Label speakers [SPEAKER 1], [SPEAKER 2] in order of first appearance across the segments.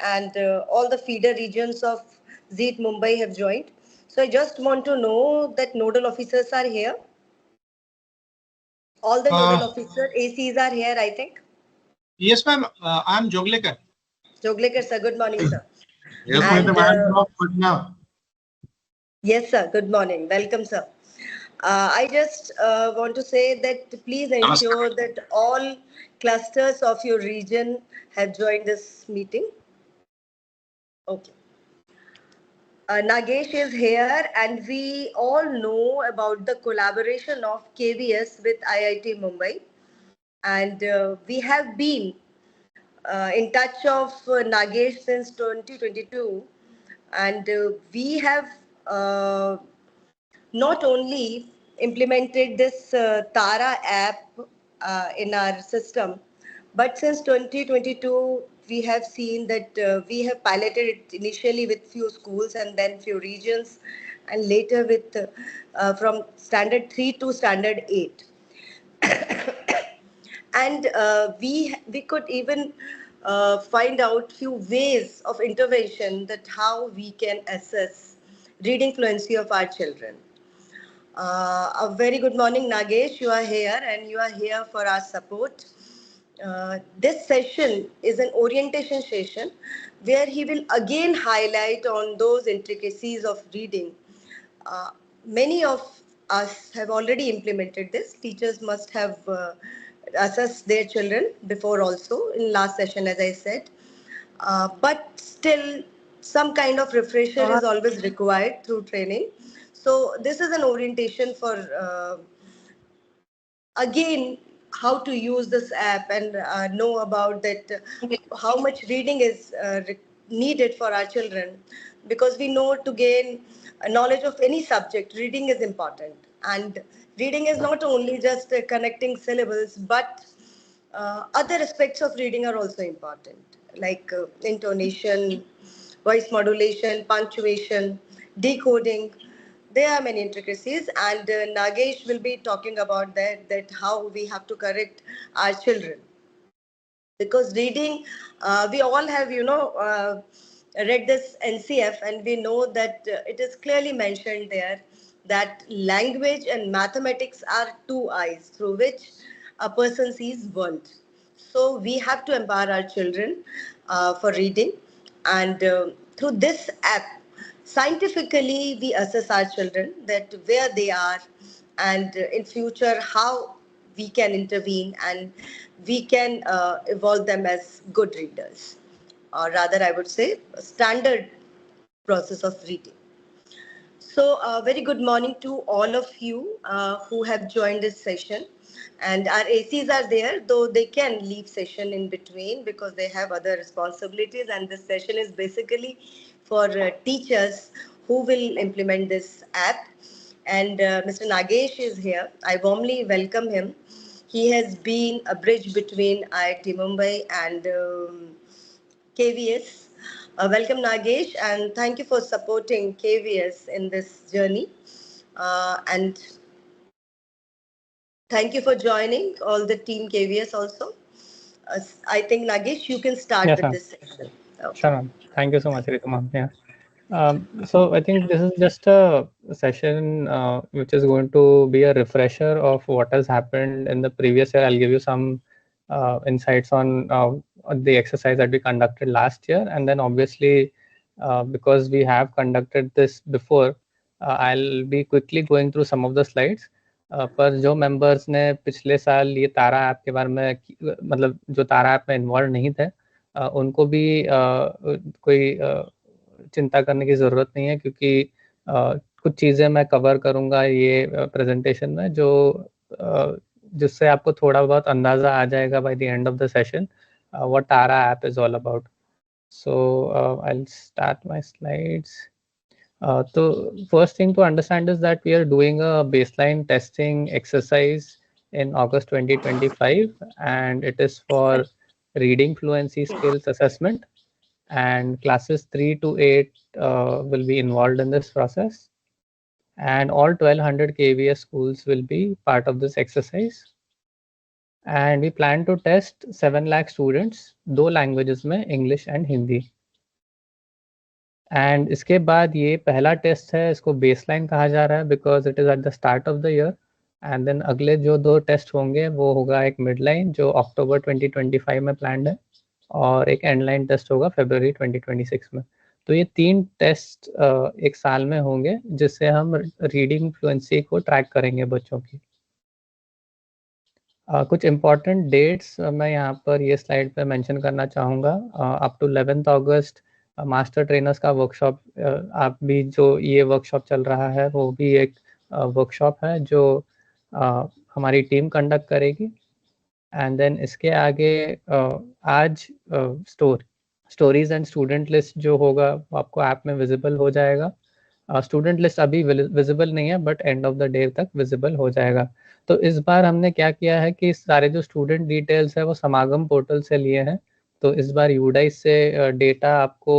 [SPEAKER 1] and all the feeder regions of ZEET Mumbai have joined. So I just want to know that nodal officers are here. All the nodal
[SPEAKER 2] Uh,
[SPEAKER 1] officer ACs are here, I think.
[SPEAKER 2] yes, ma'am. I'm Joglekar.
[SPEAKER 1] Joglekar sir, good morning, sir.
[SPEAKER 3] Yes,
[SPEAKER 1] And
[SPEAKER 3] madam, I am from Patna.
[SPEAKER 1] yes, sir, good morning. Welcome, sir. I just want to say that please
[SPEAKER 3] Namaskar.
[SPEAKER 1] ensure that all clusters of your region have joined this meeting. Okay. Nagesh is here, and we all know about the collaboration of KVS with IIT Mumbai. And we have been in touch of Nagesh since 2022. And we have not only implemented this Tara app in our system, but since 2022, we have seen that we have piloted it initially with few schools and then few regions, and later with from standard 3 to standard 8. And we could even find out few ways of intervention that how we can assess reading fluency of our children. A very good morning, Nagesh. You are here and you are here for our support. This session is an orientation session where he will again highlight on those intricacies of reading. Uh, Many of us have already implemented this. Teachers must have assessed their children before also in last session, as I said. But still, some kind of refresher is always required through training. So this is an orientation for again how to use this app and know about that how much reading is needed for our children, because we know to gain knowledge of any subject reading is important, and reading is not only just connecting syllables, but other aspects of reading are also important, like intonation, voice modulation, punctuation, decoding. There are many intricacies, and Nagesh will be talking about that how we have to correct our children, because reading, we all have read this NCF, and we know that it is clearly mentioned there that language and mathematics are two eyes through which a person sees world. So we have to empower our children for reading, and through this app, scientifically we assess our children that where they are, and in future how we can intervene and we can evolve them as good readers, or rather I would say a standard process of reading. So, very good morning to all of you who have joined this session. And our ACs are there, though they can leave session in between because they have other responsibilities. And this session is basically for teachers who will implement this app. And Mr. Nagesh is here. I warmly welcome him. He has been a bridge between IIT Mumbai and KVS. Welcome, Nagesh, and thank you for supporting KVS in this journey. And thank you for joining all the team KVS also. I think, Nagesh, you can start
[SPEAKER 4] Yes,
[SPEAKER 1] with
[SPEAKER 4] ma'am.
[SPEAKER 1] this section. Okay.
[SPEAKER 4] Sure, ma'am. Thank you so much, Ritu, ma'am. Yeah. So I think this is just a session which is going to be a refresher of what has happened in the previous year. I'll give you some insights on the exercise that we conducted last year, and then obviously because we have conducted this before, I'll be quickly going through some of the slides. पर जो members ने पिछले साल ये तारा app के बारे में मतलब जो तारा ऐप में इन्वॉल्व नहीं थे उनको भी कोई चिंता करने की ज़रूरत नहीं है, क्योंकि कुछ चीज़ें मैं कवर करूँगा ये प्रेजेंटेशन में जो जिससे आपको थोड़ा बहुत अंदाज़ा आ जाएगा by the end of the session what Tara app is all about. So I'll start my slides. So first thing to understand is that we are doing a baseline testing exercise in August 2025, and it is for reading fluency skills assessment, and classes 3 to 8 will be involved in this process, and all 1200 KVS schools will be part of this exercise. And we plan to test 7 lakh students, 2 languages में English and Hindi. And इसके बाद ये पहला test है, इसको baseline कहा जा रहा है because it is at the start of the year. And then अगले जो 2 टेस्ट होंगे वो होगा एक मिड लाइन जो अक्टूबर 2025 में प्लान्ड है, और एक एंड लाइन टेस्ट होगा फरवरी 2026 में। तो ये 3 टेस्ट एक साल में होंगे जिससे हम रीडिंग फ्लुएंसी को ट्रैक करेंगे बच्चों की। कुछ इम्पॉर्टेंट डेट्स मैं यहाँ पर ये स्लाइड पे मेंशन करना चाहूँगा। Up to 11 August master trainers का वर्कशॉप, आप भी जो ये वर्कशॉप चल रहा है वो भी एक वर्कशॉप है जो हमारी टीम कंडक्ट करेगी। एंड देन इसके आगे आज स्टोरीज एंड स्टूडेंट लिस्ट जो होगा वो आपको ऐप में विजिबल हो जाएगा। स्टूडेंट लिस्ट अभी विजिबल नहीं है but and of the day तक विजिबल हो जाएगा। तो इस बार हमने क्या किया है कि सारे जो स्टूडेंट डिटेल्स है वो समागम पोर्टल से लिए हैं। तो इस बार यूडाइस से डेटा आपको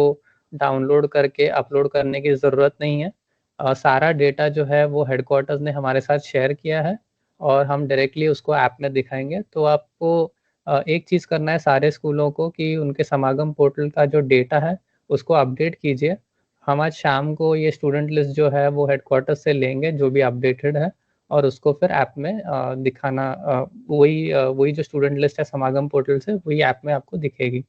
[SPEAKER 4] डाउनलोड करके अपलोड करने की ज़रूरत नहीं है। सारा डेटा जो है वो हेडक्वार्टर्स ने हमारे साथ शेयर किया है और हम डायरेक्टली उसको ऐप में दिखाएंगे। तो आपको एक चीज़ करना है सारे स्कूलों को कि उनके समागम पोर्टल का जो डेटा है उसको अपडेट कीजिए। हम आज शाम को ये स्टूडेंट लिस्ट जो है वो हेडक्वार्टर से लेंगे जो भी अपडेटेड है, और उसको फिर ऐप में दिखाना, वही जो स्टूडेंट लिस्ट है समागम पोर्टल से वही ऐप में आपको दिखेगी।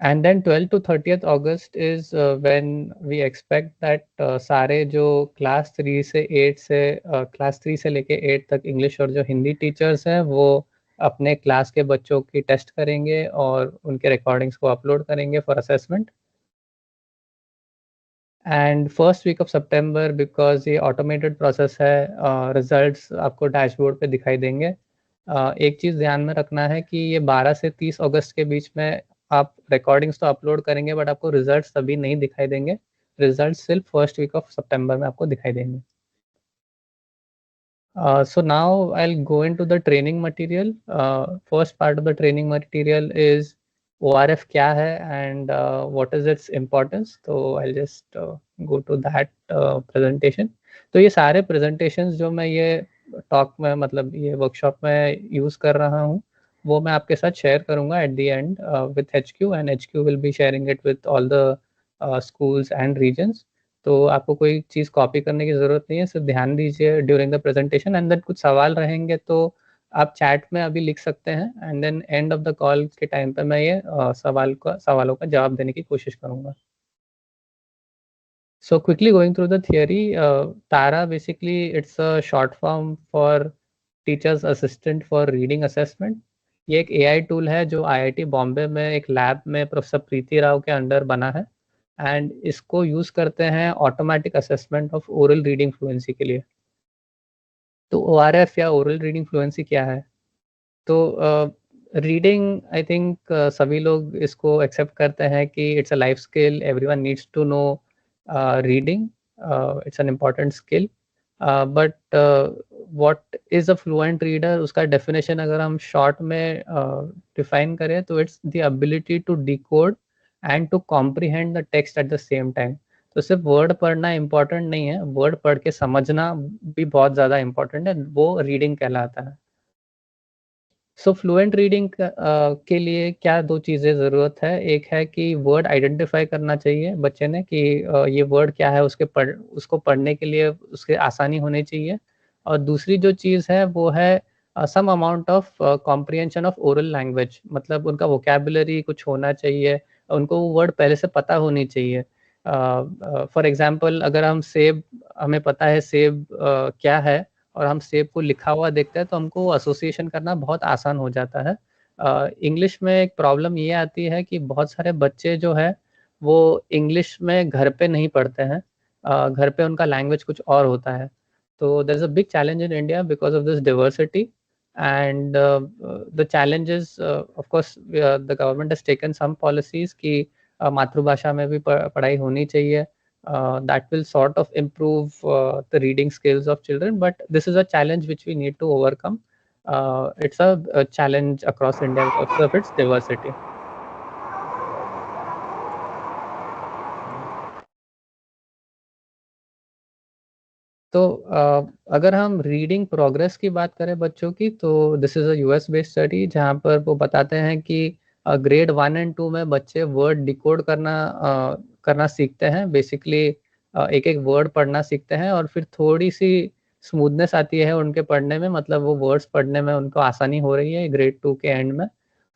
[SPEAKER 4] And then 12 to 30th August is when we expect that सारे जो क्लास 3 से लेके 8 तक इंग्लिश और जो हिंदी टीचर्स हैं वो अपने क्लास के बच्चों की टेस्ट करेंगे और उनके रिकॉर्डिंग्स को अपलोड करेंगे for assessment. And first week of September, because ये ऑटोमेटेड प्रोसेस है, रिजल्ट्स आपको डैशबोर्ड पे दिखाई देंगे। एक चीज़ ध्यान में रखना है कि ये 12 से 30 अगस्त के बीच में आप रिकॉर्डिंग्स तो अपलोड करेंगे बट आपको रिजल्ट्स तभी नहीं दिखाई देंगे। रिजल्ट्स सिर्फ फर्स्ट वीक ऑफ सितंबर में आपको दिखाई देंगे। So now I'll go into the training material. First part of the training material is ORF क्या है and what is its importance. So I'll just go to that presentation. तो ये सारे presentations जो मैं ये talk में मतलब ये workshop में use कर रहा हूँ वो मैं आपके साथ share करूँगा at the end with HQ, and HQ will be sharing it with all the schools and regions. तो आपको कोई चीज़ कॉपी करने की ज़रूरत नहीं है, सिर्फ ध्यान दीजिए during the presentation. And then कुछ सवाल रहेंगे तो आप चैट में अभी लिख सकते हैं, and then end of the call के टाइम पे मैं ये सवालों का जवाब देने की कोशिश करूँगा। So quickly going through the theory, TARA basically it's a short form for Teachers Assistant for Reading Assessment. ये एक AI टूल है जो IIT बॉम्बे में एक लैब में प्रोफेसर प्रीति राव के अंडर बना है, एंड इसको यूज़ करते हैं automatic assessment of oral reading fluency के लिए। तो ORF या ओरल रीडिंग फ्लुएंसी क्या है? तो रीडिंग आई थिंक सभी लोग इसको एक्सेप्ट करते हैं कि it's a life skill, everyone needs to know reading, it's an important skill. But what is a fluent reader, उसका डेफिनेशन अगर हम शॉर्ट में डिफाइन करें तो it's the ability to decode and to comprehend the text at the same time. तो सिर्फ word पढ़ना important नहीं है, वर्ड पढ़ के समझना भी बहुत ज़्यादा इम्पॉर्टेंट है, वो रीडिंग कहलाता है। सो फ्लुएंट रीडिंग के लिए क्या 2 चीज़ें ज़रूरत है। एक है कि वर्ड आइडेंटिफाई करना चाहिए बच्चे ने कि ये वर्ड क्या है, उसको पढ़ने के लिए उसके आसानी होनी चाहिए। और दूसरी जो चीज़ है वो है some amount of comprehension of oral language, मतलब उनका वोकैबुलरी कुछ होना चाहिए, उनको वो वर्ड पहले से पता होनी चाहिए। फॉर एग्ज़ाम्पल अगर हमें पता है सेब क्या है और हम सेब को लिखा हुआ देखते हैं तो हमको एसोसिएशन करना बहुत आसान हो जाता है। इंग्लिश में एक प्रॉब्लम ये आती है कि बहुत सारे बच्चे जो है वो इंग्लिश में घर पे नहीं पढ़ते हैं, घर पे उनका लैंग्वेज कुछ और होता है। तो there is a big challenge in India because of this diversity, and the challenge is of course the government has taken some policies कि मातृभाषा में भी पढ़ाई होनी चाहिए। That will sort of improve the reading skills of children, but this is a challenge which we need to overcome. It's a challenge across India because of its diversity. तो अगर हम रीडिंग प्रोग्रेस की बात करें बच्चों की, तो this is a US based study जहाँ पर वो बताते हैं कि ग्रेड 1 एंड 2 में बच्चे वर्ड डिकोड करना सीखते हैं। बेसिकली एक एक वर्ड पढ़ना सीखते हैं और फिर थोड़ी सी स्मूथनेस आती है उनके पढ़ने में, मतलब वो वर्ड्स पढ़ने में उनको आसानी हो रही है ग्रेड 2 के एंड में।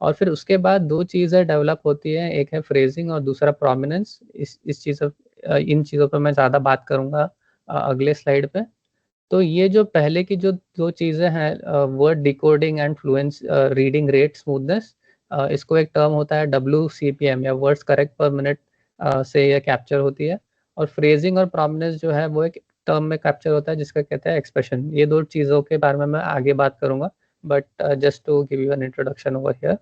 [SPEAKER 4] और फिर उसके बाद दो चीज़ें डेवलप होती हैं, एक है फ्रेजिंग और दूसरा प्रोमिनेंस। इन चीज़ों पर मैं ज़्यादा बात करूँगा अगले स्लाइड पे। तो ये जो पहले की जो दो चीज़ें हैं, word decoding and Fluence reading rate smoothness, इसको एक टर्म होता है WCPM या वर्ड्स करेक्ट पर मिनट से ये कैप्चर होती है। और फ्रेजिंग और प्रोमिनेंस जो है वो एक टर्म में कैप्चर होता है जिसका कहते हैं एक्सप्रेशन। ये दो चीज़ों के बारे में मैं आगे बात करूँगा, but just to give you an introduction over here.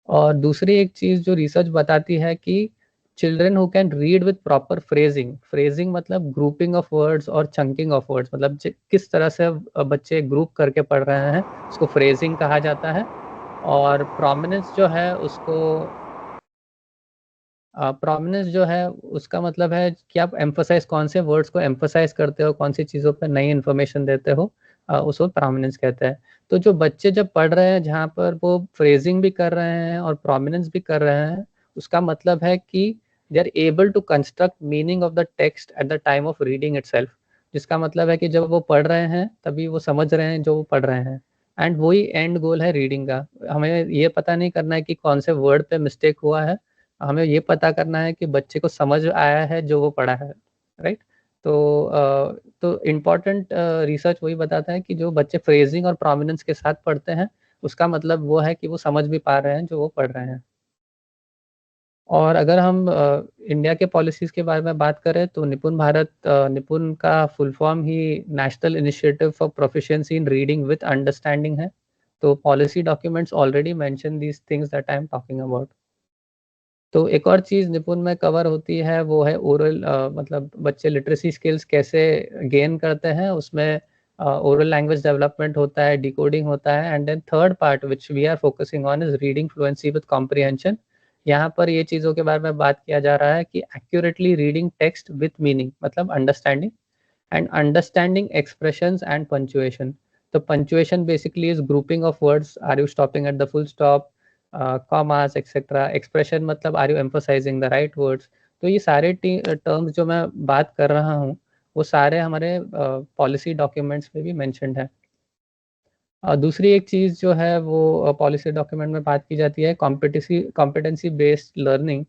[SPEAKER 4] और दूसरी एक चीज़ जो रिसर्च बताती है कि children who can read with proper phrasing मतलब ग्रुपिंग ऑफ वर्ड्स और चंकिंग ऑफ वर्ड्स, मतलब किस तरह से बच्चे ग्रुप करके पढ़ रहे हैं, उसको फ्रेजिंग कहा जाता है। और प्रोमिनेंस जो है उसका मतलब है कि आप एम्फोसाइज कौन से वर्ड्स को एम्फोसाइज करते हो, कौन सी चीज़ों पर नई इन्फॉर्मेशन देते हो, उसको प्रोमिनेंस कहते हैं। तो जो बच्चे जब पढ़ रहे हैं जहाँ पर वो फ्रेजिंग भी कर रहे हैं और प्रोमिनेंस भी कर रहे हैं, उसका मतलब है कि they are able to construct meaning of the text at the time of reading itself. जिसका मतलब है कि जब वो पढ़ रहे हैं तभी वो समझ रहे हैं जो वो पढ़ रहे हैं। एंड वही एंड गोल है रीडिंग का। हमें ये पता नहीं करना है कि कौन से वर्ड पे मिस्टेक हुआ है, हमें ये पता करना है कि बच्चे को समझ आया है जो वो पढ़ा है, राइट। तो इम्पॉर्टेंट रिसर्च वही बताता है कि जो बच्चे फ्रेजिंग और प्रोमिनेंस के साथ पढ़ते हैं उसका मतलब वो है कि वो समझ भी पा रहे हैं जो वो पढ़ रहे हैं। और अगर हम इंडिया के पॉलिसीज़ के बारे में बात करें तो निपुण का full form he national initiative for proficiency in reading with understanding है। तो policy documents already mention these things that I am talking about. तो एक और चीज़ निपुण में कवर होती है वो है ओरल, मतलब बच्चे लिटरेसी स्किल्स कैसे गेन करते हैं, उसमें ओरल लैंग्वेज डेवलपमेंट होता है, डिकोडिंग होता है, and then third part which we are focusing on is reading fluency with comprehension. यहाँ पर ये चीज़ों के बारे में बात किया जा रहा है कि accurately reading text with meaning, मतलब understanding, and understanding expressions and punctuation. The punctuation basically is grouping of words. Are you stopping at the full stop, commas, etc. Expression मतलब are you emphasizing the right words. तो ये सारे terms जो मैं बात कर रहा हूँ वो सारे हमारे पॉलिसी डॉक्यूमेंट्स में भी मेंशन्ड है। दूसरी एक चीज़ जो है वो पॉलिसी डॉक्यूमेंट में बात की जाती है कॉम्पिटेंसी बेस्ड लर्निंग,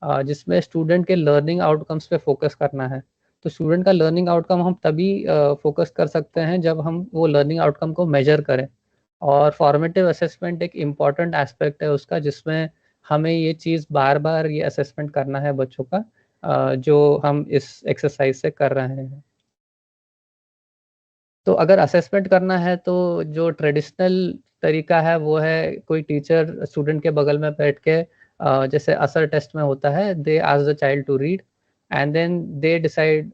[SPEAKER 4] जिसमें स्टूडेंट के लर्निंग आउटकम्स पे फोकस करना है। तो स्टूडेंट का लर्निंग आउटकम हम तभी फोकस कर सकते हैं जब हम वो लर्निंग आउटकम को मेजर करें। और फॉर्मेटिव असेसमेंट एक इम्पॉर्टेंट एस्पेक्ट है उसका, जिसमें हमें ये चीज़ बार बार ये असेसमेंट करना है बच्चों का, जो हम इस एक्सरसाइज से कर रहे हैं। तो अगर असेसमेंट करना है तो जो ट्रेडिशनल तरीका है वो है कोई टीचर स्टूडेंट के बगल में बैठ के, जैसे असर टेस्ट में होता है, they ask the child to read and then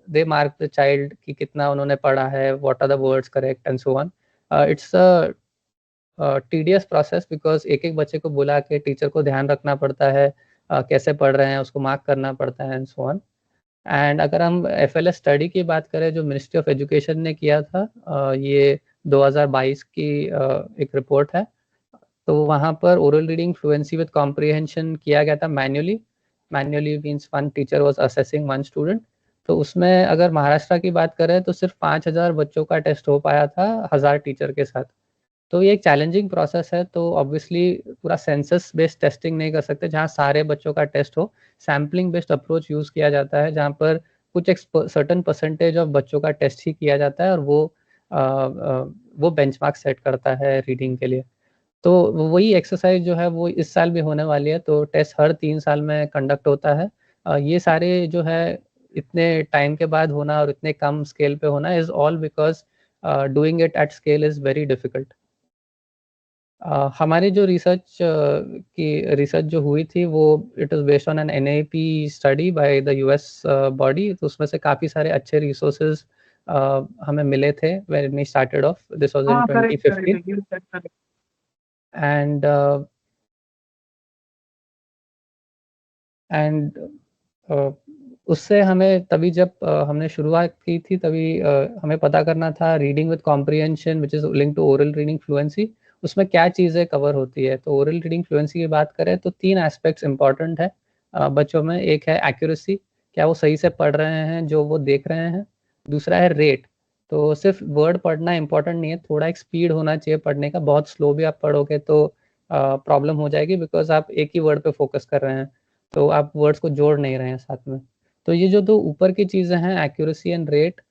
[SPEAKER 4] they mark the child कि कितना उन्होंने पढ़ा है, what are the words correct and so on. It's a tedious process because एक एक बच्चे को बुला के टीचर को ध्यान रखना पड़ता है, कैसे पढ़ रहे हैं उसको मार्क करना पड़ता है एंड सो ऑन। एंड अगर हम FLS स्टडी की बात करें जो मिनिस्ट्री ऑफ एजुकेशन ने किया था, ये 2022 की एक रिपोर्ट है। तो वहाँ पर oral reading fluency with comprehension किया गया था manually means one teacher was assessing one student. तो उसमें अगर महाराष्ट्र की बात करें तो सिर्फ 5000 बच्चों का टेस्ट हो पाया था 1000 टीचर के साथ। तो ये एक चैलेंजिंग प्रोसेस है। तो ऑब्वियसली पूरा सेंसस बेस्ड टेस्टिंग नहीं कर सकते जहाँ सारे बच्चों का टेस्ट हो। सैम्पलिंग बेस्ड अप्रोच यूज़ किया जाता है जहाँ पर कुछ एक सर्टन परसेंटेज ऑफ बच्चों का टेस्ट ही किया जाता है और वो बेंचमार्क सेट करता है रीडिंग के लिए। तो वही एक्सरसाइज जो है वो इस साल भी होने वाली है। तो टेस्ट हर 3 साल में कंडक्ट होता है। ये सारे जो है इतने टाइम के बाद होना और इतने कम स्केल पे होना is all because doing it at scale is very difficult. हमारी जो रिसर्च जो हुई थी वो it is based on an NIP study by the US body. तो उसमें से काफ़ी सारे अच्छे रिसोर्सेज हमें मिले थे when we started off, this was in 2015 and उससे हमें तभी जब हमने शुरुआत की थी तभी हमें पता करना था reading with comprehension which is link to oral reading fluency. उसमें क्या चीज़ें कवर होती है। तो ओरल रीडिंग फ्लुएंसी की बात करें तो 3 एस्पेक्ट्स इंपॉर्टेंट है बच्चों में। एक है एक्यूरेसी, क्या वो सही से पढ़ रहे हैं जो वो देख रहे हैं। दूसरा है रेट, तो सिर्फ वर्ड पढ़ना इंपॉर्टेंट नहीं है, थोड़ा एक स्पीड होना चाहिए पढ़ने का। बहुत स्लो भी आप पढ़ोगे तो प्रॉब्लम हो जाएगी, बिकॉज आप एक ही वर्ड पे फोकस कर रहे हैं, तो आप वर्ड्स को जोड़ नहीं रहे हैं साथ में। तो ये जो दो ऊपर की चीज़ें हैं, accuracy and rate,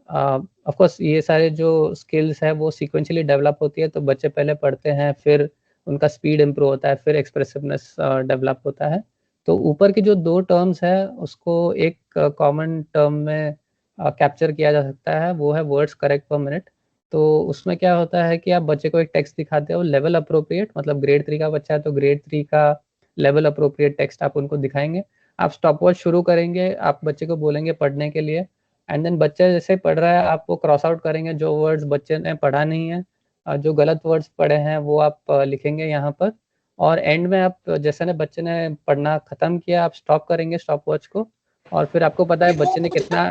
[SPEAKER 4] of course ये सारे जो स्किल्स है वो सीक्वेंशियली डेवलप होती है। तो बच्चे पहले पढ़ते हैं, फिर उनका स्पीड इम्प्रूव होता है, फिर एक्सप्रेसिवनेस डेवलप होता है। तो ऊपर की जो 2 टर्म्स है उसको एक कॉमन टर्म में कैप्चर किया जा सकता है, वो है वर्ड्स करेक्ट पर मिनट। तो उसमें क्या होता है कि आप बच्चे को एक टेक्स्ट दिखाते हो लेवल अप्रोप्रिएट, मतलब ग्रेड 3 का बच्चा है तो ग्रेड 3 का लेवल अप्रोप्रिएट टेक्स्ट आप उनको दिखाएंगे। आप स्टॉप वॉच शुरू करेंगे, आप बच्चे को बोलेंगे पढ़ने के लिए, एंड देन बच्चा जैसे पढ़ रहा है आप वो क्रॉस आउट करेंगे जो वर्ड्स बच्चे ने पढ़ा नहीं है, जो गलत वर्ड्स पढ़े हैं वो आप लिखेंगे यहाँ पर। और एंड में आप जैसे ने बच्चे ने पढ़ना ख़त्म किया, आप स्टॉप करेंगे स्टॉप वॉच को, और फिर आपको पता है बच्चे ने कितना।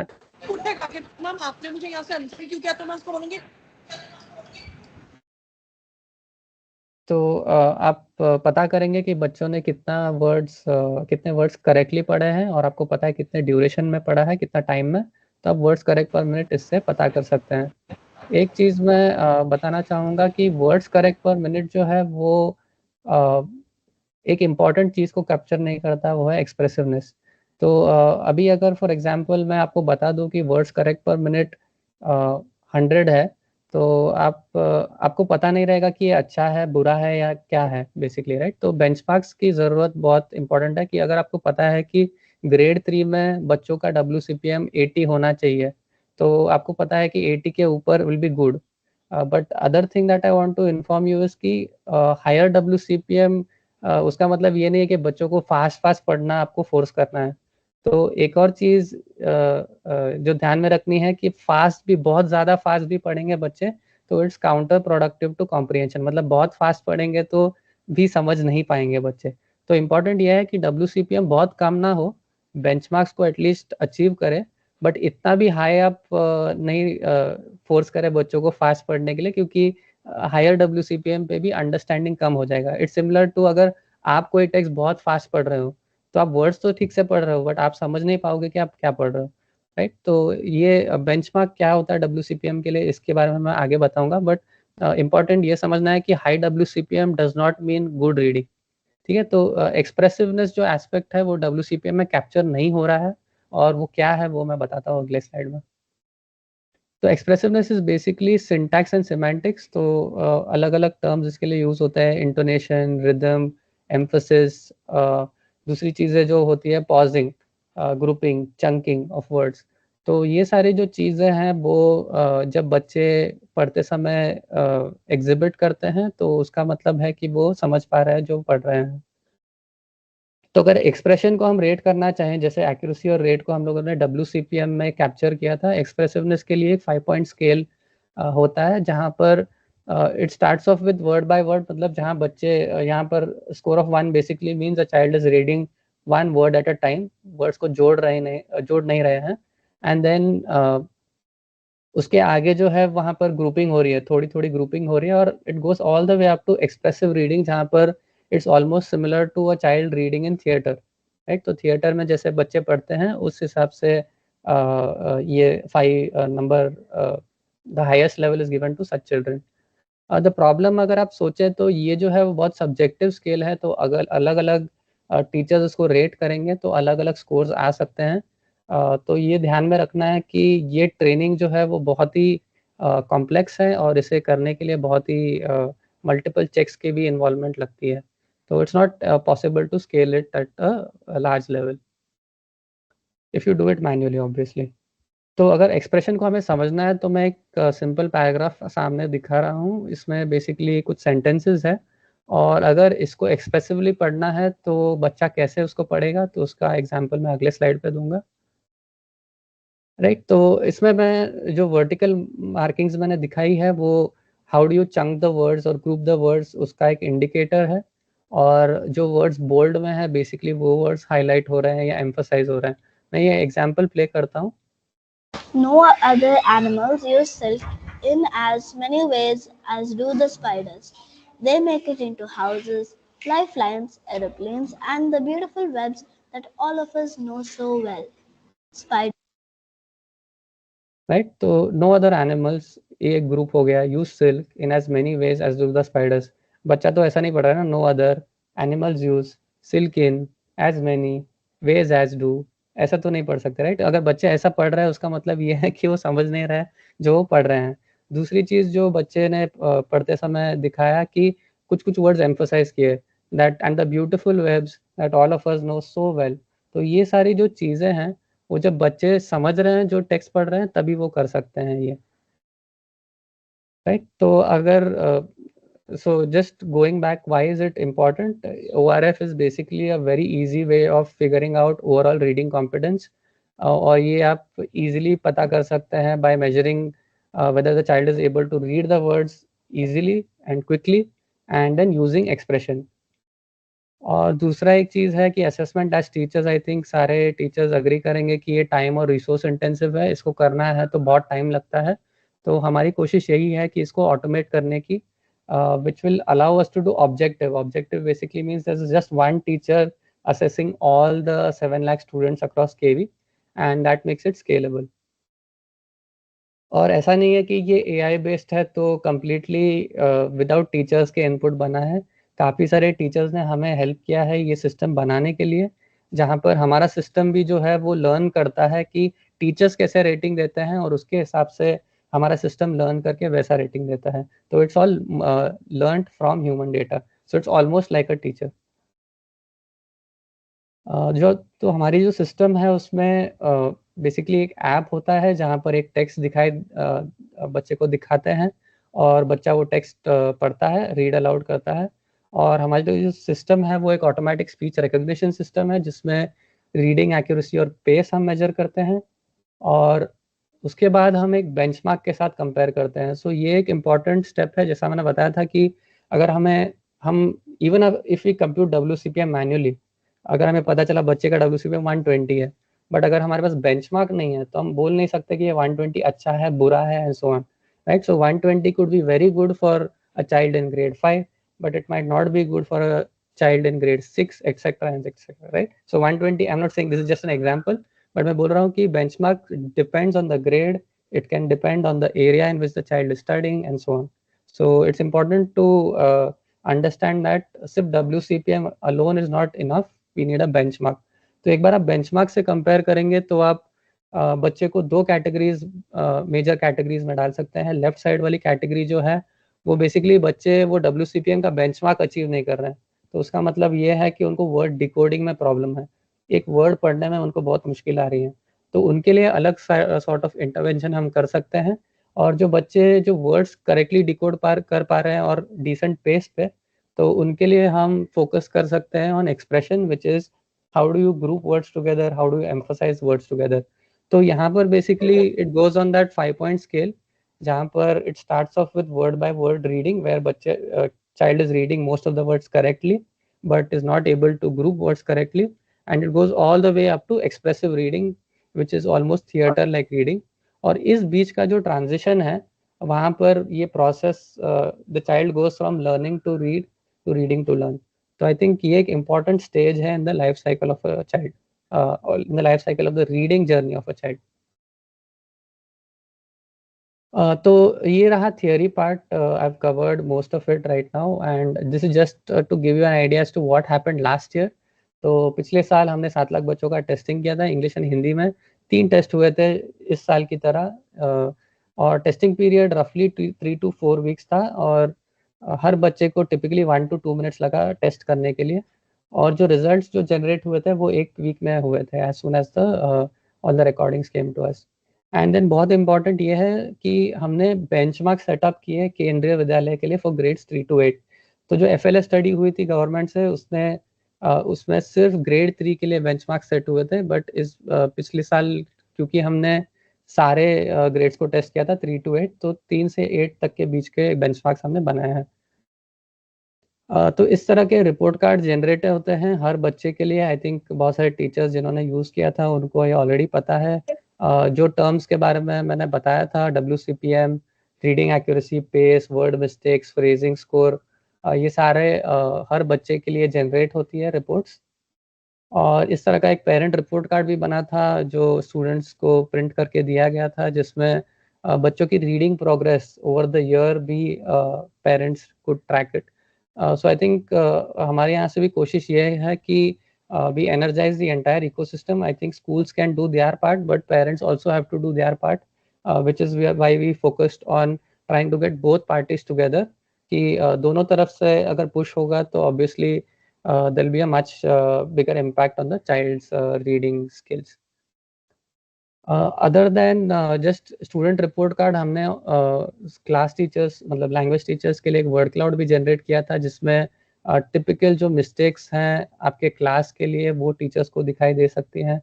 [SPEAKER 5] मैम आपने मुझे यहाँ से आंसर क्यों किया, तो मैं उसको बोलूँगी।
[SPEAKER 4] तो आप पता करेंगे कि बच्चों ने कितने वर्ड्स करेक्टली पढ़े हैं, और आपको पता है कितने ड्यूरेशन में पढ़ा है, कितना टाइम में, तो आप वर्ड्स करेक्ट पर मिनट इससे पता कर सकते हैं। एक चीज़ मैं बताना चाहूँगा कि वर्ड्स करेक्ट पर मिनट जो है वो एक इम्पॉर्टेंट चीज़ को कैप्चर नहीं करता, वो है एक्सप्रेसिवनेस। तो अभी अगर फॉर एग्जांपल मैं आपको बता दूं कि वर्ड्स करेक्ट पर मिनट 100 है, तो आपको पता नहीं रहेगा कि ये अच्छा है बुरा है या क्या है बेसिकली, राइट। तो बेंचमार्क्स की ज़रूरत बहुत इंपॉर्टेंट है कि अगर आपको पता है कि ग्रेड 3 में बच्चों का WCPM 80 होना चाहिए, तो आपको पता है कि 80 के ऊपर will be good. But other thing that I want to inform you is कि हायर WCPM उसका मतलब ये नहीं है कि बच्चों को फास्ट पढ़ना आपको फोर्स करना है। तो एक और चीज़ जो ध्यान में रखनी है कि बहुत ज़्यादा फास्ट भी पढ़ेंगे बच्चे तो it's counter productive to comprehension, मतलब बहुत फास्ट पढ़ेंगे तो भी समझ नहीं पाएंगे बच्चे। तो इम्पॉर्टेंट यह है कि WCPM बहुत कम ना हो, बेंचमार्क्स को एटलीस्ट अचीव करे, बट इतना भी हाई आप नहीं फोर्स करें बच्चों को फास्ट पढ़ने के लिए, क्योंकि हायर WCPM पे भी अंडरस्टैंडिंग कम हो जाएगा। इट्स सिमिलर टू अगर आप कोई टेक्स्ट बहुत फास्ट पढ़ रहे हो तो आप वर्ड्स तो ठीक से पढ़ रहे हो बट आप समझ नहीं पाओगे कि आप क्या पढ़ रहे हो, राइट। तो ये बेंचमार्क क्या होता है WCPM के लिए, इसके बारे में मैं आगे बताऊंगा, बट इंपॉर्टेंट ये समझना है कि high WCPM does not mean good reading, ठीक है। तो एक्सप्रेसिवनेस जो एस्पेक्ट है वो WCPM में कैप्चर नहीं हो रहा है, और वो क्या है वो मैं बताता हूँ अगले स्लाइड में। तो expressiveness is basically syntax and semantics. तो अलग अलग टर्म्स इसके लिए यूज होते हैं, इंटोनेशन, रिदम, एम्फसिस, दूसरी चीज़ें जो होती है pausing, grouping, chunking of words. तो ये सारी जो चीज़ें हैं वो जब बच्चे पढ़ते समय एग्जिबिट करते हैं तो उसका मतलब है कि वो समझ पा रहे हैं जो पढ़ रहे हैं। तो अगर एक्सप्रेशन को हम रेट करना चाहें, जैसे एक्यूरेसी और रेट को हम लोगों ने WCPM में कैप्चर किया था, एक्सप्रेसिवनेस के लिए एक 5 पॉइंट स्केल होता है जहाँ पर it starts off with word by word, मतलब जहाँ बच्चे यहाँ पर score of 1 basically means a child is reading 1 word at a time, words को जोड़ नहीं रहे हैं। एंड देन उसके आगे जो है वहाँ पर ग्रुपिंग हो रही है, थोड़ी थोड़ी ग्रुपिंग हो रही है, और it goes all the way up to expressive reading जहाँ पर it's almost similar to a child reading in theatre, right. तो थिएटर में जैसे बच्चे पढ़ते हैं उस हिसाब से ये 5 number the highest level is given to such children. The problem अगर आप सोचें तो ये जो है वो बहुत सब्जेक्टिव स्केल है, तो अगर अलग अलग टीचर्स उसको रेट करेंगे तो अलग अलग स्कोर्स आ सकते हैं। तो ये ध्यान में रखना है कि ये ट्रेनिंग जो है वो बहुत ही कॉम्प्लेक्स है, और इसे करने के लिए बहुत ही मल्टीपल चेक्स की भी इन्वॉल्वमेंट लगती है। तो it's not possible to scale it at a large level if you do it manually obviously. तो अगर एक्सप्रेशन को हमें समझना है तो मैं एक सिंपल पैराग्राफ सामने दिखा रहा हूँ, इसमें बेसिकली कुछ सेंटेंसेस है, और अगर इसको एक्सप्रेसिवली पढ़ना है तो बच्चा कैसे उसको पढ़ेगा, तो उसका एग्जांपल मैं अगले स्लाइड पे दूंगा, राइट। तो इसमें मैं जो वर्टिकल मार्किंग्स मैंने दिखाई है वो how do you chunk the words और ग्रुप द वर्ड्स उसका एक इंडिकेटर है, और जो वर्ड्स बोल्ड में है बेसिकली वो वर्ड्स हाईलाइट हो रहे हैं या एम्फसाइज हो रहे हैं। मैं ये एग्जांपल प्ले करता हूँ।
[SPEAKER 6] No other animals use silk in as many ways as do the spiders. They make it into houses, lifelines, aeroplanes, and the beautiful webs that all of us know so well. Spiders.
[SPEAKER 4] Right? So no other animals, ये एक group हो गया, use silk in as many ways as do the spiders. बच्चा तो ऐसा नहीं पढ़ रहा है ना, no other animals use silk in as many ways as do, ऐसा तो नहीं पढ़ सकते, राइट? अगर बच्चा ऐसा पढ़ रहा है उसका मतलब ये है कि वो समझ नहीं रहा है जो वो पढ़ रहे हैं। दूसरी चीज जो बच्चे ने पढ़ते समय दिखाया कि कुछ कुछ वर्ड्स एम्फोसाइज किए, that and the beautiful webs that all of us know so well. तो ये सारी जो चीजें हैं वो जब बच्चे समझ रहे हैं, जो टेक्स्ट पढ़ रहे हैं, तभी वो कर सकते हैं ये, राइट? तो अगर so just going back, why is it important? ORF is basically a very easy way of figuring out overall reading competence, और ये आप easily पता कर सकते हैं by measuring whether the child is able to read the words easily and quickly and then using expression. और दूसरा एक चीज़ है कि assessment as teachers, I think सारे टीचर्स अग्री करेंगे कि ये टाइम और रिसोर्स इंटेंसिव है, इसको करना है तो बहुत टाइम लगता है। तो हमारी कोशिश यही है कि इसको ऑटोमेट करने की, which will allow us to do objective. Objective basically means there's just one teacher assessing all the 7 lakh students across KV, and that makes it scalable. और ऐसा नहीं है कि ये AI बेस्ड है तो completely विदाउट टीचर्स के input बना है। काफ़ी सारे टीचर्स ने हमें हेल्प किया है ये सिस्टम बनाने के लिए, जहाँ पर हमारा सिस्टम भी जो है वो लर्न करता है कि टीचर्स कैसे रेटिंग देते हैं और उसके हिसाब से हमारा सिस्टम लर्न करके वैसा रेटिंग देता है। तो it's all learn from human data, so it's almost like a teacher. तो हमारी जो सिस्टम है उसमें बेसिकली एक ऐप होता है जहाँ पर एक टेक्स्ट बच्चे को दिखाते हैं और बच्चा वो टेक्स्ट पढ़ता है, रीड अलाउड करता है। और हमारी जो सिस्टम है वो एक ऑटोमेटिक स्पीच रिकग्निशन सिस्टम है जिसमें रीडिंग एक्यूरेसी और पेस हम मेजर करते हैं, और उसके बाद हम एक बेंचमार्क के साथ कंपेयर करते हैं। सो ये एक इम्पॉर्टेंट स्टेप है, जैसा मैंने बताया था कि अगर हम even if we compute WCPM manually, अगर हमें पता चला बच्चे का WCPM 120 है, बट अगर हमारे पास बेंचमार्क नहीं है तो हम बोल नहीं सकते कि ये 120 अच्छा है, बुरा है, and so on, right? So 120 could be very good for a child in grade 5, but it might not be good for a child in grade 6, etc. and etc. Right? So 120, I'm not saying this is just an example, but मैं बोल रहा हूँ कि benchmark depends on the grade, it can depend on the area in which the child is studying, and so on. So it's important to understand that सिर्फ WCPM alone is not enough, we need a benchmark. तो एक बार आप benchmark से compare करेंगे तो आप बच्चे को दो कैटेगरीज, मेजर कैटेगरीज में डाल सकते हैं। लेफ्ट साइड वाली कैटेगरी जो है वो बेसिकली बच्चे वो WCPM का बेंचमार्क अचीव नहीं कर रहे हैं, तो उसका मतलब ये है कि उनको वर्ड डिकोडिंग में प्रॉब्लम है, एक वर्ड पढ़ने में उनको बहुत मुश्किल आ रही है। तो उनके लिए अलग सॉर्ट ऑफ इंटरवेंशन हम कर सकते हैं। और जो बच्चे जो वर्ड्स करेक्टली डिकोड कर पा रहे हैं और डिसेंट पेस पे, तो उनके लिए हम फोकस कर सकते हैं on expression, which is how do you group words together, how do you emphasise words together. तो यहाँ पर basically it goes on that 5-point scale, जहाँ पर it starts off with word by word reading, where बच्चे child is reading most of the words correctly but is not able to group words correctly, and it goes all the way up to expressive reading, which is almost theater like reading. और इस बीच का जो transition है वहाँ पर ये process, the child goes from learning to read to reading to learn. तो I think ये एक इम्पॉर्टेंट स्टेज है in the life cycle of a child, in the life cycle of the reading journey of a child. तो ये रहा theory part, I have covered most of it right now, and this is just to give you an idea as to what happened last year. तो पिछले साल हमने 7 लाख बच्चों का testing किया था, इंग्लिश एंड हिंदी में 3 टेस्ट हुए थे इस साल की तरह, और टेस्टिंग पीरियड रफली 3 to 4 वीक्स था, और हर बच्चे को टिपिकली 1 to 2 मिनट्स लगा टेस्ट करने के लिए, और जो रिजल्ट्स जो जनरेट हुए थे वो 1 वीक में हुए थे, as soon as the all the recordings came to us. And then बहुत इंपॉर्टेंट ये है कि हमने बेंचमार्क सेटअप किए केंद्रीय विद्यालय के लिए फॉर ग्रेड्स 3 to 8। तो जो FLS स्टडी हुई थी गवर्नमेंट से, उसमें सिर्फ ग्रेड 3 के लिए बेंचमार्क सेट हुए थे, बट इस पिछले साल क्योंकि हमने सारे ग्रेड्स को टेस्ट किया था 3 to 8, तो 3 से 8 तक के बीच के बेंचमार्क्स हमने बनाए हैं। तो इस तरह के रिपोर्ट कार्ड जनरेट होते हैं हर बच्चे के लिए। आई थिंक बहुत सारे टीचर्स जिन्होंने यूज़ किया था उनको ये ऑलरेडी पता है। जो टर्म्स के बारे में मैंने बताया था, WCPM, reading accuracy, pace, word mistakes, phrasing score, ये सारे हर बच्चे के लिए जनरेट होती है रिपोर्ट्स। और इस तरह का एक पेरेंट रिपोर्ट कार्ड भी बना था जो स्टूडेंट्स को प्रिंट करके दिया गया था, जिसमें बच्चों की reading progress over the year भी parents could track it. So I think हमारे यहाँ से भी कोशिश ये है कि we energize the entire ecosystem. I think schools can do their part, but parents also have to do their part, which is why we focused on trying to get both parties together. कि दोनों तरफ से अगर push होगा तो obviously there'll be a much bigger impact on the child's reading skills. Other than just student report card, हमने class teachers मतलब language teachers के लिए एक वर्ड क्लाउड भी जनरेट किया था, जिसमें टिपिकल जो मिस्टेक्स हैं आपके क्लास के लिए वो टीचर्स को दिखाई दे सकती हैं,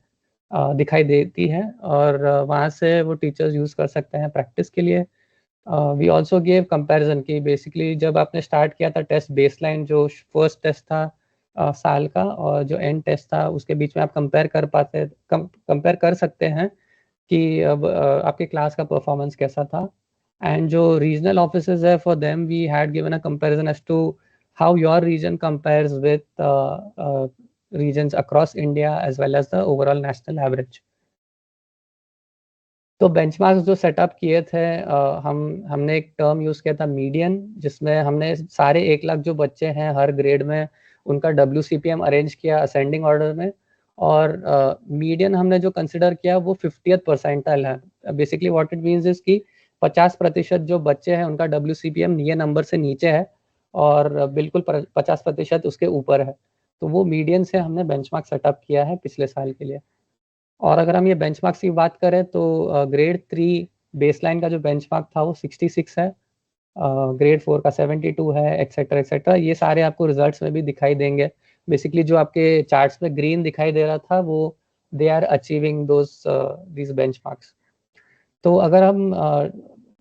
[SPEAKER 4] दिखाई देती है, और वहाँ से वो टीचर्स यूज़ कर सकते हैं प्रैक्टिस के लिए। वी ऑल्सो गेव कंपैरिजन की बेसिकली जब आपने स्टार्ट किया था टेस्ट बेसलाइन, जो फर्स्ट टेस्ट था साल का और जो एंड टेस्ट था, उसके बीच में आप कंपेयर कर सकते हैं कि अब आपके क्लास का परफॉर्मेंस कैसा था। एंड जो रीजनल ऑफिसर्स है, for them we had given a comparison as to how your region compares with regions across India as well as the overall national average. तो बेंचमार्क्स जो सेटअप किए थे, हमने एक टर्म यूज़ किया था मीडियन, जिसमें हमने सारे 1 लाख जो बच्चे हैं हर ग्रेड में उनका WCPM अरेंज किया असेंडिंग ऑर्डर में, और मीडियन हमने जो कंसिडर किया वो 50th परसेंटाइल है। Basically what it means is कि 50% जो बच्चे हैं उनका WCPM ये नंबर से नीचे है और बिल्कुल 50% उसके ऊपर है। तो वो मीडियन से हमने बेंचमार्क सेटअप किया है पिछले साल के लिए। और अगर हम ये बेंचमार्क्स की बात करें तो ग्रेड 3 बेसलाइन का जो बेंचमार्क था वो 66 है, ग्रेड 4 का 72 है, एक्सेट्रा एक्सेट्रा। ये सारे आपको रिजल्ट्स में भी दिखाई देंगे। बेसिकली जो आपके चार्ट्स में ग्रीन दिखाई दे रहा था वो they are achieving these benchmarks. तो अगर हम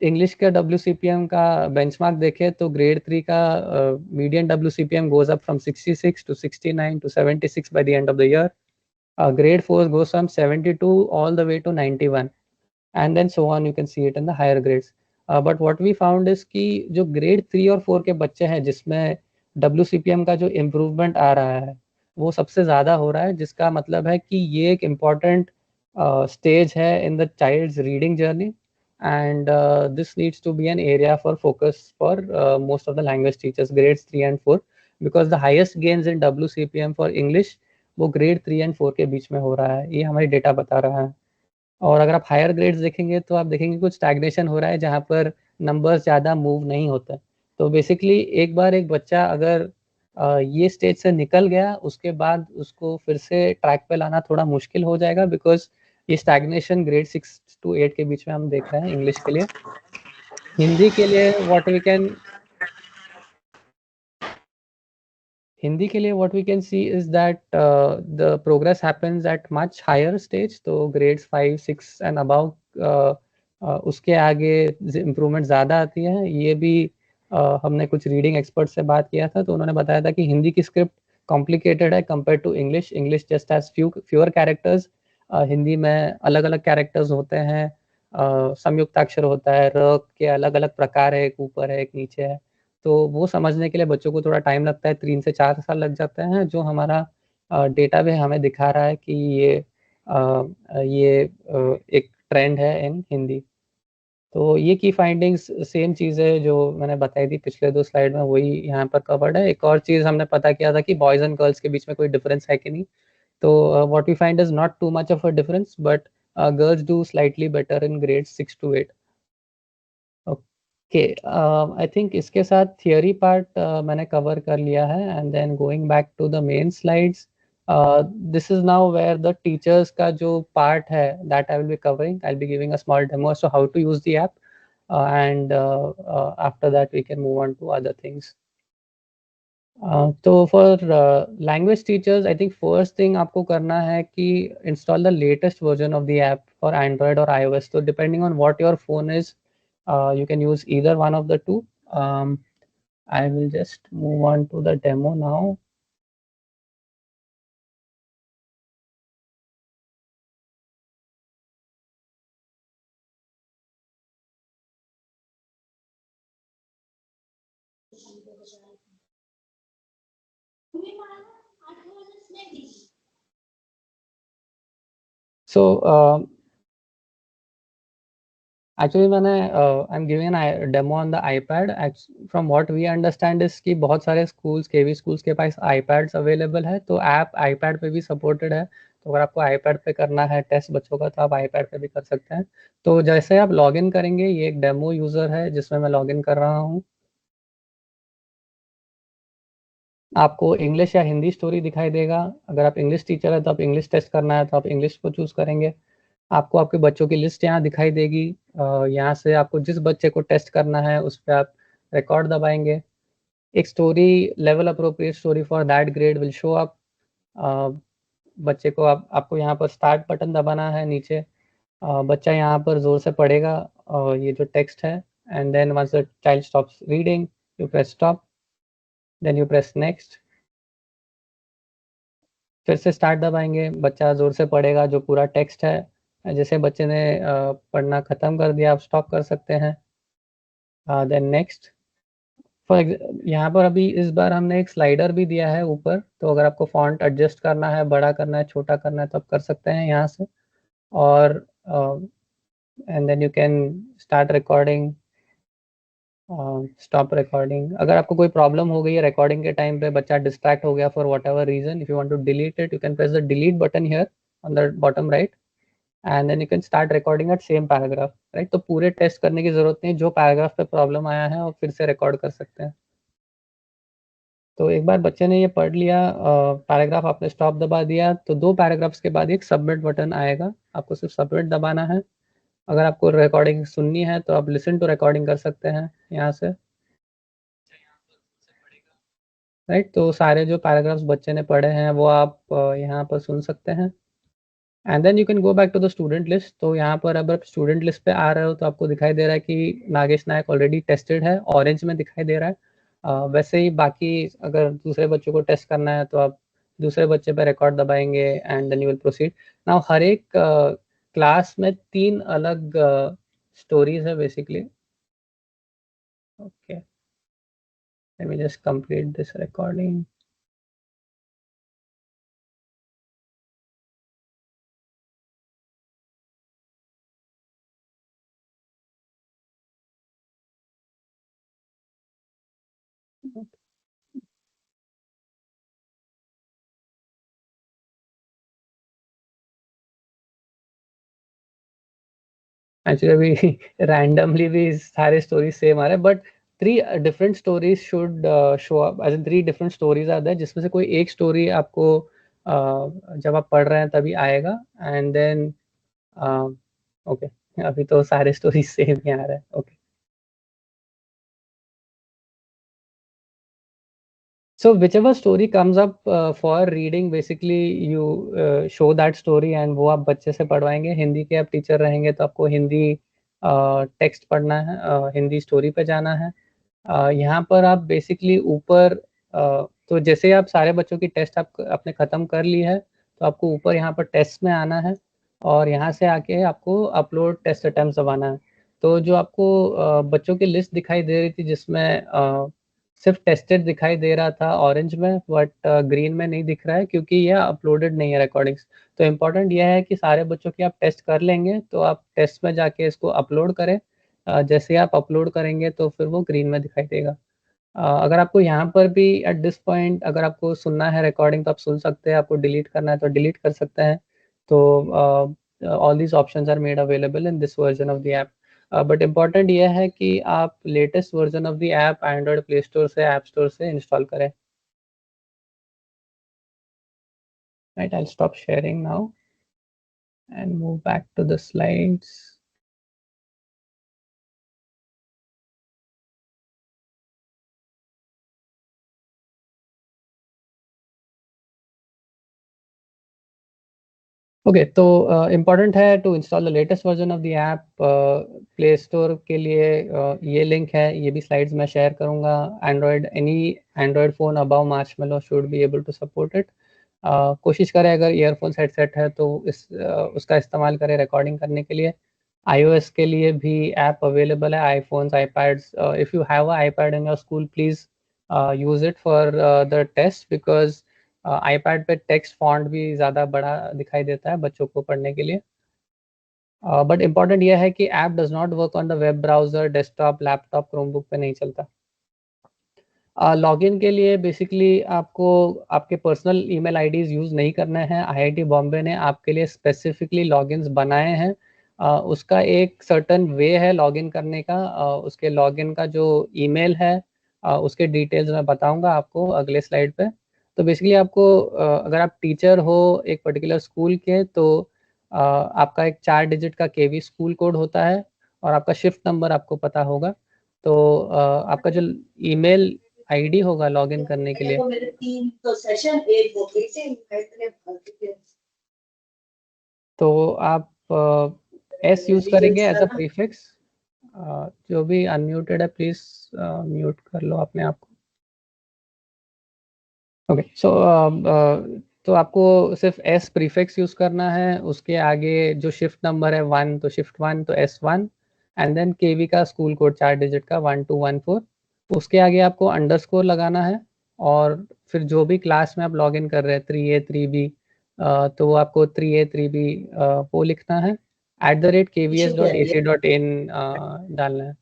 [SPEAKER 4] इंग्लिश का WCPM का बेंचमार्क देखें तो ग्रेड 3 का median WCPM goes up from 66 to 69 to 76 by the end of the year. Grade 4 goes from 72 all the way to 91, and then so on. You can see it in the higher grades. But what we found is कि जो grade 3 और 4 के बच्चे हैं जिसमें WCPM का जो improvement आ रहा है वो सबसे ज़्यादा हो रहा है, जिसका मतलब है कि ये एक important stage है in the child's reading journey, and this needs to be an area for focus for most of the language teachers, grades 3 and 4, because the highest gains in WCPM for English वो grade 3 and 4 के बीच में हो रहा है, ये हमारी data बता रहा है। और अगर आप हायर ग्रेड्स देखेंगे तो आप देखेंगे कुछ स्टैग्नेशन हो रहा है जहाँ पर नंबर्स ज़्यादा मूव नहीं होते। तो बेसिकली एक बार एक बच्चा अगर ये स्टेज से निकल गया उसके बाद उसको फिर से ट्रैक पे लाना थोड़ा मुश्किल हो जाएगा, बिकॉज ये स्टैग्नेशन ग्रेड 6 to 8 के बीच में हम देख रहे हैं इंग्लिश के लिए। हिंदी के लिए what we can see is that the progress happens at much higher stage, तो grades 5, 6 and above उसके आगे इम्प्रूवमेंट ज़्यादा आती है। ये भी हमने कुछ रीडिंग एक्सपर्ट से बात किया था तो उन्होंने बताया था कि हिंदी की स्क्रिप्ट कॉम्प्लिकेटेड है compare to English. English just has fewer characters, Hindi में अलग अलग कैरेक्टर्स होते हैं, संयुक्ताक्षर होता है, र के अलग अलग प्रकार है, एक ऊपर है एक नीचे है, तो वो समझने के लिए बच्चों को थोड़ा टाइम लगता है, 3 से 4 साल लग जाते हैं, जो हमारा डेटा भी हमें दिखा रहा है कि ये एक ट्रेंड है इन हिंदी। तो ये की फाइंडिंग्स सेम चीज़ है जो मैंने बताई थी पिछले 2 स्लाइड में, वही यहाँ पर कवर्ड है। एक और चीज़ हमने पता किया था कि बॉयज़ एंड गर्ल्स के बीच में कोई डिफरेंस है कि नहीं, तो what we find is not too much of a difference, but girls do slightly better in grade 6 to 8। Okay, I think इसके साथ थियोरी पार्ट मैंने कवर कर लिया है, and then going back to the main slides, this is now where the teachers का जो part है that I will be covering. I will be giving a small demo as to how to use the app, and after that we can move on to other things. तो for language teachers I think first thing आपको करना है कि install the latest version of the app for Android और iOS। तो depending on what your phone is, you can use either one of the two. I will just move on to the demo now. So actually मैंने I'm giving a demo on the iPad. From what we understand is कि बहुत सारे schools KV schools के पास iPads available है, तो app iPad पे भी supported है. तो अगर आपको iPad पे करना है टेस्ट बच्चों का तो आप iPad पे भी कर सकते हैं. तो जैसे आप लॉगिन करेंगे, ये एक डेमो यूज़र है जिसमें मैं लॉगिन कर रहा हूँ. आपको इंग्लिश या हिंदी स्टोरी दिखाई देगा. अगर आप इंग्लिश टीचर है तो आप इंग्लिश टेस्ट करना है तो आप इंग्लिश को चूज़ करेंगे. आपको आपके बच्चों की लिस्ट यहाँ दिखाई देगी. यहाँ से आपको जिस बच्चे को टेस्ट करना है उस पर आप रिकॉर्ड दबाएंगे. एक story level appropriate story for that grade will show up. बच्चे को आपको यहाँ पर स्टार्ट बटन दबाना है नीचे. बच्चा यहाँ पर जोर से पढ़ेगा ये जो टेक्स्ट है, and then once the child stops reading you press stop, then you press next. फिर से स्टार्ट दबाएंगे, बच्चा जोर से पढ़ेगा जो पूरा टेक्स्ट है. जैसे बच्चे ने पढ़ना ख़त्म कर दिया आप स्टॉप कर सकते हैं. Then next. यहाँ पर अभी इस बार हमने एक स्लाइडर भी दिया है ऊपर, तो अगर आपको फॉन्ट एडजस्ट करना है, बड़ा करना है, छोटा करना है तो आप कर सकते हैं यहाँ से. और and then you can start recording, stop recording. अगर आपको कोई प्रॉब्लम हो गई है रिकॉर्डिंग के टाइम पे, बच्चा डिस्ट्रैक्ट हो गया for whatever reason, if you want to delete it you can press the delete button here on the bottom right, and then you can start recording at same paragraph. Right, तो पूरे test करने की जरूरत नहीं, जो paragraph पे problem आया है और फिर से रिकॉर्ड कर सकते हैं. तो एक बार बच्चे ने ये पढ़ लिया पैराग्राफ, आपने स्टॉप दबा दिया, तो 2 पैराग्राफ्स के बाद एक सबमिट बटन आएगा. आपको सिर्फ सबमिट दबाना है. अगर आपको रिकॉर्डिंग सुननी है तो आप लिसन टू रिकॉर्डिंग कर सकते हैं यहाँ से. राइट, तो सारे जो पैराग्राफ्स बच्चे ने पढ़े हैं वो आप यहाँ पर सुन सकते हैं. And then you can go back to the student list. तो यहाँ पर अब आप स्टूडेंट लिस्ट पे आ रहे हो तो आपको दिखाई दे रहा है कि नागेश नायक ऑलरेडी टेस्टेड है, ऑरेंज में दिखाई दे रहा है. वैसे ही बाकी अगर दूसरे बच्चों को टेस्ट करना है तो आप दूसरे बच्चे पे रिकॉर्ड दबाएंगे and then you will proceed. Now हर एक क्लास में 3 अलग स्टोरीज है basically. Okay, let me just complete this recording. Actually अभी randomly भी सारे stories same आ रहे हैं, but 3 different stories should show up, as in 3 different stories are there, जिसमें से कोई एक story आपको जब आप पढ़ रहे हैं तभी आएगा. and then okay, अभी तो सारे stories same ही आ रहे हैं. okay, so whichever story comes up for reading, basically you show that story and वो आप बच्चे से पढ़वाएंगे. हिंदी के आप टीचर रहेंगे तो आपको हिंदी टेक्स्ट पढ़ना है, हिंदी स्टोरी पे जाना है. यहाँ पर आप बेसिकली ऊपर तो जैसे आप सारे बच्चों की टेस्ट आपने ख़त्म कर ली है तो आपको ऊपर यहाँ पर टेस्ट में आना है और यहाँ से आके आपको अपलोड टेस्ट अटेम्प्ट दबाना है. तो जो आपको बच्चों की लिस्ट दिखाई दे रही थी जिसमें सिर्फ टेस्टेड दिखाई दे रहा था ऑरेंज में, बट ग्रीन में नहीं दिख रहा है क्योंकि यह अपलोडेड नहीं है रिकॉर्डिंग्स. तो इम्पॉर्टेंट यह है कि सारे बच्चों की आप टेस्ट कर लेंगे तो आप टेस्ट में जाके इसको अपलोड करें. जैसे आप अपलोड करेंगे तो फिर वो ग्रीन में दिखाई देगा. अगर आपको यहाँ पर भी एट दिस पॉइंट अगर आपको सुनना है रिकॉर्डिंग तो आप सुन सकते हैं, आपको डिलीट करना है तो डिलीट कर सकते हैं. तो all these options are made available in this version of the app. But important यह है कि आप latest version of the app Android play store से, ऐप स्टोर से इंस्टॉल करें. Right, I'll stop sharing now and move back to the slides. Okay, तो important है to install the latest version of the app. Play store के लिए ये link है, ये भी स्लाइड्स में शेयर करूँगा. Any Android phone above Marshmallow should be able to support it. कोशिश करें अगर ईयरफोन हेडसेट है तो उसका इस्तेमाल करें रिकॉर्डिंग करने के लिए. iOS के लिए भी ऐप अवेलेबल है, iPhones, iPads. If you have a iPad in your school please use it for the test, because iPad पे टेक्स्ट फॉन्ट भी ज़्यादा बड़ा दिखाई देता है बच्चों को पढ़ने के लिए। बट इम्पॉर्टेंट यह है कि app does not work on the web browser, desktop, laptop, Chromebook पे नहीं चलता। लॉगिन के लिए बेसिकली आपको आपके पर्सनल ईमेल आईडीज़ यूज़ नहीं करने हैं। आईआईटी बॉम्बे ने आपके लिए स्पेसिफिकली लॉगिन्स बनाए हैं। उसका एक सर्टन वे है लॉगिन करने का। उसके लॉगिन का जो ईमेल है उसके डिटेल्स मैं बताऊंगा आपको अगले स्लाइड पे। तो बेसिकली आपको अगर आप टीचर हो एक पर्टिकुलर स्कूल के, तो आपका एक 4 डिजिट का केवी स्कूल कोड होता है और आपका शिफ्ट नंबर आपको पता होगा। तो आपका जो ईमेल आईडी होगा लॉगिन करने के लिए, तो आप एस यूज करेंगे एज अ प्रीफिक्स। जो भी अनम्यूटेड है प्लीज म्यूट कर लो अपने आप को। ओके, सो तो आपको सिर्फ एस प्रीफिक्स यूज करना है। उसके आगे जो शिफ्ट नंबर है 1, तो शिफ्ट 1 तो S1, एंड देन केवी का स्कूल कोड 4 डिजिट का 1214। उसके आगे आपको अंडरस्कोर लगाना है और फिर जो भी क्लास में आप लॉगिन कर रहे हैं 3A 3B, तो वो आपको 3A 3B वो लिखना है। @kvs.ac.in डालना है।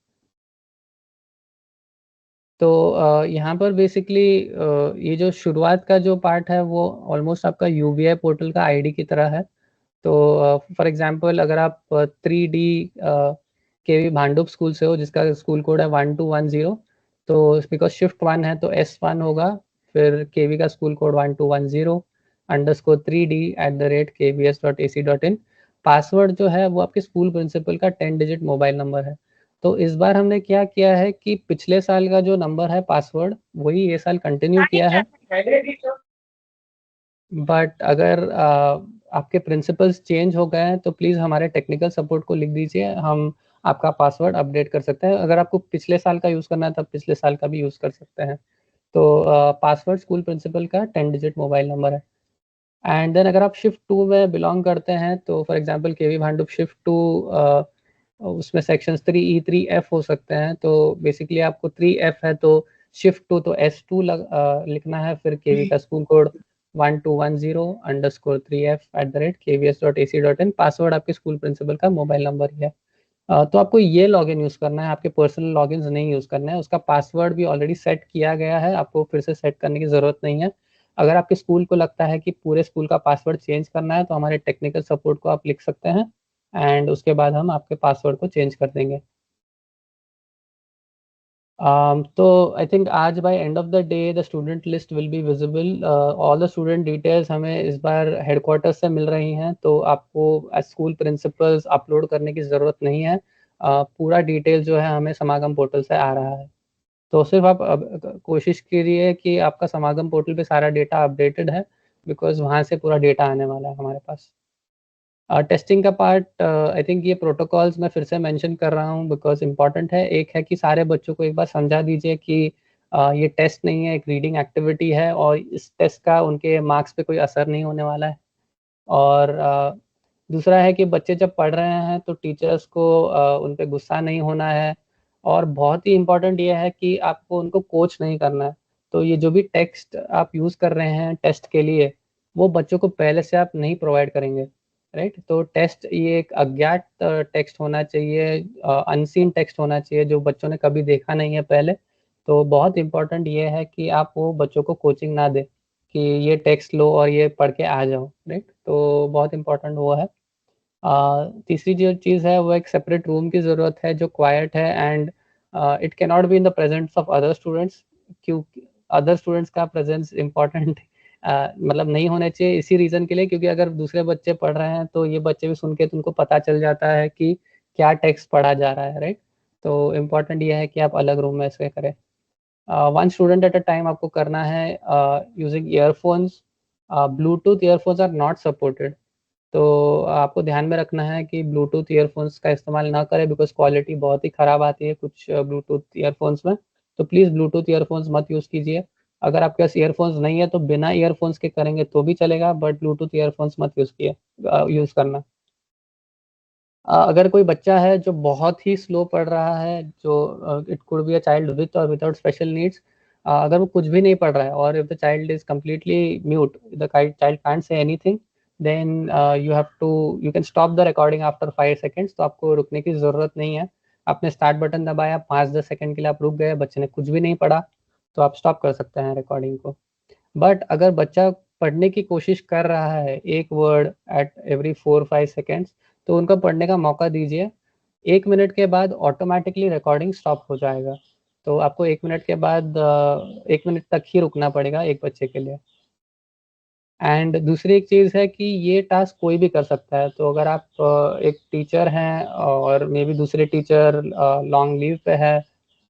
[SPEAKER 4] तो यहाँ पर बेसिकली ये जो शुरुआत का जो पार्ट है वो ऑलमोस्ट आपका UBI पोर्टल का आईडी की तरह है। तो फॉर एग्जांपल अगर आप 3D केवी भांडुप स्कूल से हो जिसका स्कूल कोड है 1210, तो बिकॉज शिफ्ट 1 है तो S1 होगा, फिर केवी का स्कूल कोड 1210 _3d@kvs.ac.in। पासवर्ड जो है वो आपके स्कूल प्रिंसिपल का 10 डिजिट मोबाइल नंबर है। तो इस बार हमने क्या किया है कि पिछले साल का जो नंबर है पासवर्ड वही ये साल कंटिन्यू किया है। बट अगर आपके प्रिंसिपल्स चेंज हो गए हैं तो प्लीज़ हमारे टेक्निकल सपोर्ट को लिख दीजिए, हम आपका पासवर्ड अपडेट कर सकते हैं। अगर आपको पिछले साल का यूज़ करना है तब पिछले साल का भी यूज़ कर सकते हैं। तो पासवर्ड स्कूल प्रिंसिपल का 10 डिजिट मोबाइल नंबर है। एंड देन अगर आप शिफ्ट 2 में बिलोंग करते हैं तो for example KV Bhandup shift 2, उसमें सेक्शंस 3E 3F हो सकते हैं। तो बेसिकली आपको 3F है तो शिफ्ट 2 तो S2 लिखना है, फिर केवी का स्कूल कोड 1210 _3f@kvs.ac.in। पासवर्ड आपके स्कूल प्रिंसिपल का मोबाइल नंबर ही है। तो आपको ये लॉगिन यूज़ करना है, आपके पर्सनल लॉगिन्स नहीं यूज़ करना है। उसका पासवर्ड भी ऑलरेडी सेट किया गया है, आपको फिर से सेट करने की ज़रूरत नहीं है। अगर आपके स्कूल को लगता है कि पूरे स्कूल का पासवर्ड चेंज करना है तो हमारे टेक्निकल सपोर्ट को आप लिख सकते हैं एंड उसके बाद हम आपके पासवर्ड को चेंज कर देंगे। तो आई थिंक आज by end of the day the student list will be visible. All the student details हमें इस बार हेडक्वार्टर से मिल रही हैं, तो आपको एज स्कूल प्रिंसिपल्स अपलोड करने की ज़रूरत नहीं है। पूरा डिटेल जो है हमें समागम पोर्टल से आ रहा है। तो सिर्फ आप कोशिश कीजिए कि आपका समागम पोर्टल पे सारा डेटा अपडेटेड है, बिकॉज वहाँ से पूरा डेटा आने वाला है हमारे पास। टेस्टिंग का पार्ट आई थिंक ये प्रोटोकॉल्स मैं फिर से मेंशन कर रहा हूँ बिकॉज इम्पॉर्टेंट है। एक है कि सारे बच्चों को एक बार समझा दीजिए कि ये टेस्ट नहीं है, एक रीडिंग एक्टिविटी है और इस टेस्ट का उनके मार्क्स पे कोई असर नहीं होने वाला है। और दूसरा है कि बच्चे जब पढ़ रहे हैं तो टीचर्स को उन पे गुस्सा नहीं होना है। और बहुत ही इम्पॉर्टेंट ये है कि आपको उनको कोच नहीं करना है। तो ये जो भी टेक्स्ट आप यूज़ कर रहे हैं टेस्ट के लिए, वो बच्चों को पहले से आप नहीं प्रोवाइड करेंगे, राइट। तो टेस्ट ये एक अज्ञात टेक्स्ट होना चाहिए, अनसीन टेक्स्ट होना चाहिए जो बच्चों ने कभी देखा नहीं है पहले। तो बहुत इम्पॉर्टेंट ये है कि आप वो बच्चों को कोचिंग ना दें कि ये टेक्स्ट लो और ये पढ़ के आ जाओ, राइट। तो बहुत इम्पॉर्टेंट वो है। तीसरी जो चीज़ है वो एक सेपरेट रूम की ज़रूरत है जो क्वाइट है and it can not be in the presence of other students, क्योंकि अदर स्टूडेंट्स का प्रेजेंस इम्पॉर्टेंट मतलब नहीं होना चाहिए इसी रीज़न के लिए, क्योंकि अगर दूसरे बच्चे पढ़ रहे हैं तो ये बच्चे भी सुन के तो उनको पता चल जाता है कि क्या टेक्स्ट पढ़ा जा रहा है, राइट। तो इम्पॉर्टेंट ये है कि आप अलग रूम में इसे करें। One student at a time आपको करना है using earphones. Bluetooth earphones are not supported. तो आपको ध्यान में रखना है कि ब्लूटूथ ईयरफोन्स का इस्तेमाल ना करें बिकॉज क्वालिटी बहुत ही ख़राब आती है कुछ ब्लूटूथ ईयरफोन्स में। तो प्लीज़ ब्लूटूथ ईयरफोन्स मत यूज़ कीजिए। अगर आपके पास ईयरफोन्स नहीं है तो बिना ईयरफोन्स के करेंगे तो भी चलेगा, बट ब्लूटूथ ईयरफोन्स मत यूज़ करना। अगर कोई बच्चा है जो बहुत ही स्लो पढ़ रहा है, जो it could be a child with और विदाउट स्पेशल नीड्स, अगर वो कुछ भी नहीं पढ़ रहा है और if the child is completely mute, the child can't say anything, then you can stop the recording after 5 seconds. तो आपको रुकने की ज़रूरत नहीं है। आपने स्टार्ट बटन दबाया, 5-10 सेकेंड के लिए आप रुक गए, बच्चे ने कुछ भी नहीं पढ़ा, तो आप स्टॉप कर सकते हैं रिकॉर्डिंग को। बट अगर बच्चा पढ़ने की कोशिश कर रहा है एक वर्ड एट एवरी 4-5 सेकेंड्स, तो उनको पढ़ने का मौका दीजिए। 1 मिनट के बाद ऑटोमेटिकली रिकॉर्डिंग स्टॉप हो जाएगा। तो आपको 1 मिनट के बाद 1 मिनट तक ही रुकना पड़ेगा एक बच्चे के लिए। एंड दूसरी एक चीज़ है कि ये टास्क कोई भी कर सकता है। तो अगर आप एक टीचर हैं और मे बी दूसरे टीचर लॉन्ग लीव पे है,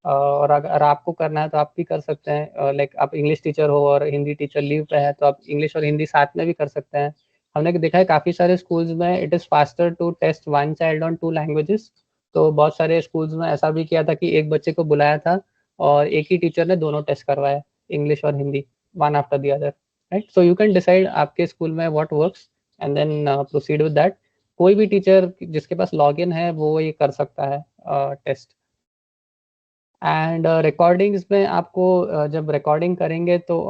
[SPEAKER 4] और अगर आपको करना है तो आप भी कर सकते हैं। लाइक आप इंग्लिश टीचर हो और हिंदी टीचर लीव पे है, तो आप इंग्लिश और हिंदी साथ में भी कर सकते हैं। हमने देखा है काफ़ी सारे स्कूल्स में it is faster to test one child on 2 languages. तो बहुत सारे स्कूल्स में ऐसा भी किया था कि एक बच्चे को बुलाया था और एक ही टीचर ने दोनों टेस्ट करवाए, इंग्लिश और Hindi, one after the other, right. So you can decide आपके स्कूल में what works and then proceed with that. कोई भी टीचर जिसके पास लॉगिन है वो ये कर सकता है टेस्ट। एंड रिकॉर्डिंग्स में आपको जब रिकॉर्डिंग करेंगे तो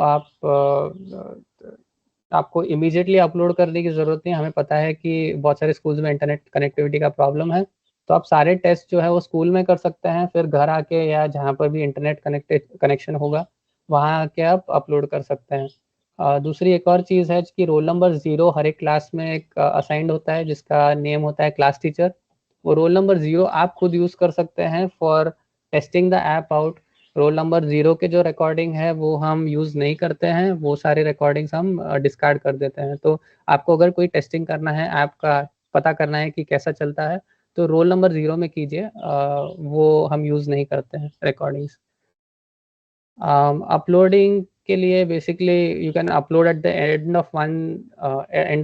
[SPEAKER 4] आपको इमीडिएटली अपलोड करने की ज़रूरत नहीं। हमें पता है कि बहुत सारे स्कूल्स में इंटरनेट कनेक्टिविटी का प्रॉब्लम है, तो आप सारे टेस्ट जो है वो स्कूल में कर सकते हैं, फिर घर आके या जहाँ पर भी इंटरनेट कनेक्शन होगा वहाँ आके आप अपलोड कर सकते हैं। दूसरी एक और चीज़ है कि रोल नंबर 0 हर एक क्लास में एक असाइंड होता है जिसका नेम होता है क्लास टीचर। वो रोल नंबर 0 आप खुद यूज़ कर सकते हैं for testing the app out. Roll number 0 के जो रिकॉर्डिंग है वो हम यूज़ नहीं करते हैं, वो सारे रिकॉर्डिंग्स हम डिस्कार्ड कर देते हैं। तो आपको अगर कोई टेस्टिंग करना है, ऐप का पता करना है कि कैसा चलता है, तो रोल नंबर 0 में कीजिए, वो हम यूज़ नहीं करते हैं रिकॉर्डिंग्स। अपलोडिंग के लिए basically you can upload at the end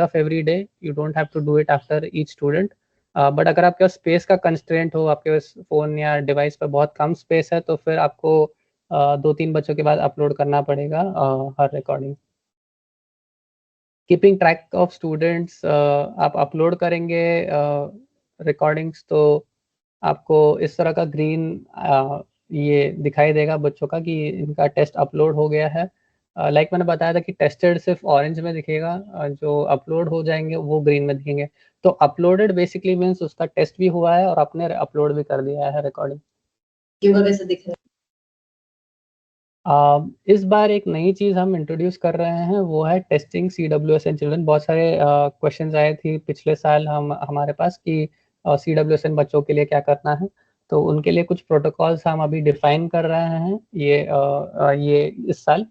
[SPEAKER 4] of every day, you don't have to do it after each student. But अगर आपके पास स्पेस का कंस्ट्रेंट हो, आपके पास फ़ोन या डिवाइस पर बहुत कम स्पेस है, तो फिर आपको 2-3 बच्चों के बाद अपलोड करना पड़ेगा हर recording. Keeping track of students, आप अपलोड करेंगे रिकॉर्डिंग्स तो आपको इस तरह का ग्रीन ये दिखाई देगा बच्चों का कि इनका टेस्ट अपलोड हो गया है। लाइक मैंने बताया था कि टेस्टेड सिर्फ ऑरेंज में दिखेगा, जो अपलोड हो जाएंगे वो ग्रीन में दिखेंगे। तो अपलोडेड बेसिकली मीन्स उसका टेस्ट भी हुआ है और आपने अपलोड भी कर दिया है रिकॉर्डिंग।
[SPEAKER 7] कैसे दिख रहा
[SPEAKER 4] इस बार एक नई चीज़ हम इंट्रोड्यूस कर रहे हैं, वो है टेस्टिंग CWSN चिल्ड्रन। बहुत सारे क्वेश्चंस आए थे पिछले साल हमारे पास कि CWSN बच्चों के लिए क्या करना है, तो उनके लिए कुछ प्रोटोकॉल्स हम अभी डिफाइन कर रहे हैं ये इस साल।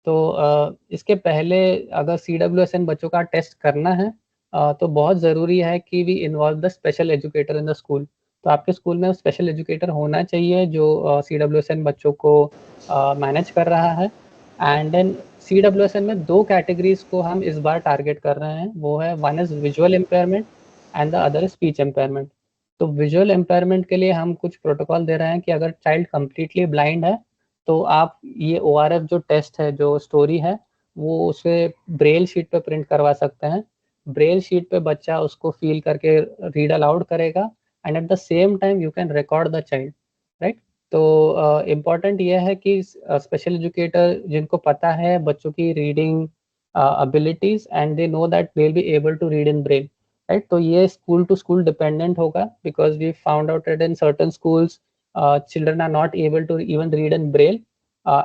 [SPEAKER 4] तो इसके पहले अगर CWSN बच्चों का टेस्ट करना है तो बहुत ज़रूरी है कि we involve the special educator in the school. तो आपके स्कूल में स्पेशल एजुकेटर होना चाहिए जो CWSN बच्चों को मैनेज कर रहा है। एंड देन CWSN में 2 कैटेगरीज को हम इस बार टारगेट कर रहे हैं, वो है one is visual impairment and the other is speech impairment. तो विजुअल इम्पेयरमेंट के लिए हम कुछ प्रोटोकॉल दे रहे हैं कि अगर चाइल्ड कम्प्लीटली ब्लाइंड है तो आप ये ORF जो टेस्ट है, जो स्टोरी है, वो उसे ब्रेल शीट पे प्रिंट करवा सकते हैं। ब्रेल शीट पे बच्चा उसको फील करके रीड अलाउड करेगा and eight the same time you can record the child, right. तो इम्पॉर्टेंट ये है कि स्पेशल एजुकेटर जिनको पता है बच्चों की reading abilities and they know that they will be able to read in Braille, right. तो ये स्कूल टू स्कूल डिपेंडेंट होगा because we found out that in certain schools children are not able to even read in braille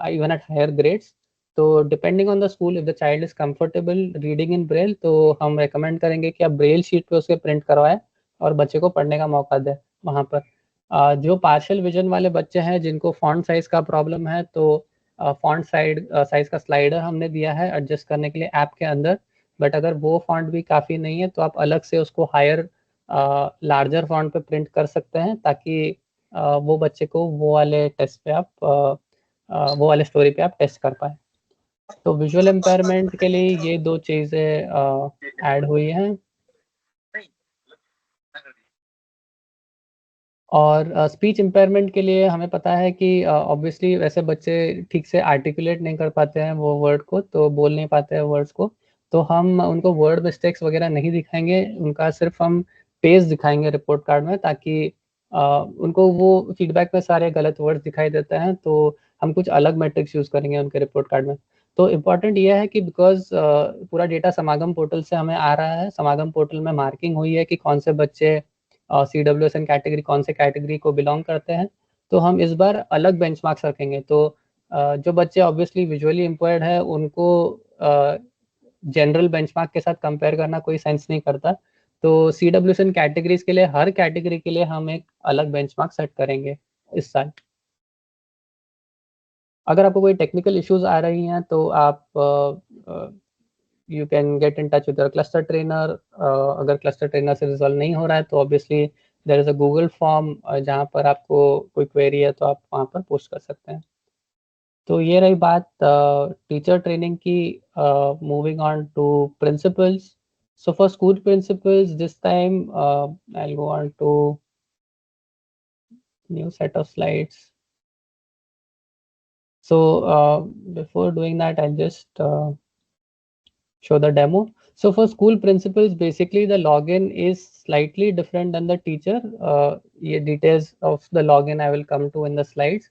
[SPEAKER 4] even at higher grades. तो depending on the school, if the child is comfortable reading in braille, तो हम recommend करेंगे कि आप Braille sheet पे उसके print करवाएं और बच्चे को पढ़ने का मौका दें वहाँ पर। जो पार्शियल विजन वाले बच्चे हैं जिनको फॉन्ट साइज का प्रॉब्लम है, तो फॉन्ट साइज का स्लाइडर हमने दिया है एडजस्ट करने के लिए ऐप के अंदर। बट अगर वो फॉन्ट भी काफ़ी नहीं है तो आप अलग से उसको हायर लार्जर फॉन्ट पे प्रिंट कर सकते हैं ताकि वो बच्चे को वो वाले टेस्ट पे आप वो वाले स्टोरी पे आप टेस्ट कर पाए। तो विजुअल इम्पेयरमेंट के लिए ये 2 चीज़ें ऐड हुई हैं। और स्पीच इम्पेयरमेंट के लिए हमें पता है कि ऑब्वियसली वैसे बच्चे ठीक से आर्टिकुलेट नहीं कर पाते हैं वो वर्ड को, तो बोल नहीं पाते हैं वर्ड्स को, तो हम उनको वर्ड मिस्टेक्स वगैरह नहीं दिखाएंगे, उनका सिर्फ हम पेज दिखाएंगे रिपोर्ट कार्ड में ताकि उनको वो फीडबैक में सारे गलत वर्ड्स दिखाई देते हैं, तो हम कुछ अलग मैट्रिक्स यूज़ करेंगे उनके रिपोर्ट कार्ड में। तो इम्पॉर्टेंट ये है कि बिकॉज पूरा डेटा समागम पोर्टल से हमें आ रहा है, समागम पोर्टल में मार्किंग हुई है कि कौन से बच्चे CWSN कैटेगरी, कौन से कैटेगरी को बिलोंग करते हैं, तो हम इस बार अलग बेंचमार्क्स रखेंगे। तो जो बच्चे ऑब्वियसली विजुअली इम्पेयर्ड है उनको जनरल बेंचमार्क के साथ कंपेयर करना कोई सेंस नहीं करता, तो CWSN कैटेगरीज के लिए, हर कैटेगरी के लिए हम एक अलग बेंचमार्क सेट करेंगे इस साल। अगर आपको कोई टेक्निकल इश्यूज आ रही हैं तो आप you can get in touch with your cluster trainer. अगर क्लस्टर ट्रेनर से रिजॉल्व नहीं हो रहा है तो obviously there is a Google form जहाँ पर आपको कोई क्वेरी है तो आप वहाँ पर पोस्ट कर सकते हैं। तो ये रही बात टीचर ट्रेनिंग की। Moving on to principles. So for school principals, this time I'll go on to new set of slides. So before doing that, I'll just show the demo. So for school principals, basically the login is slightly different than the teacher. Details of the login I will come to in the slides.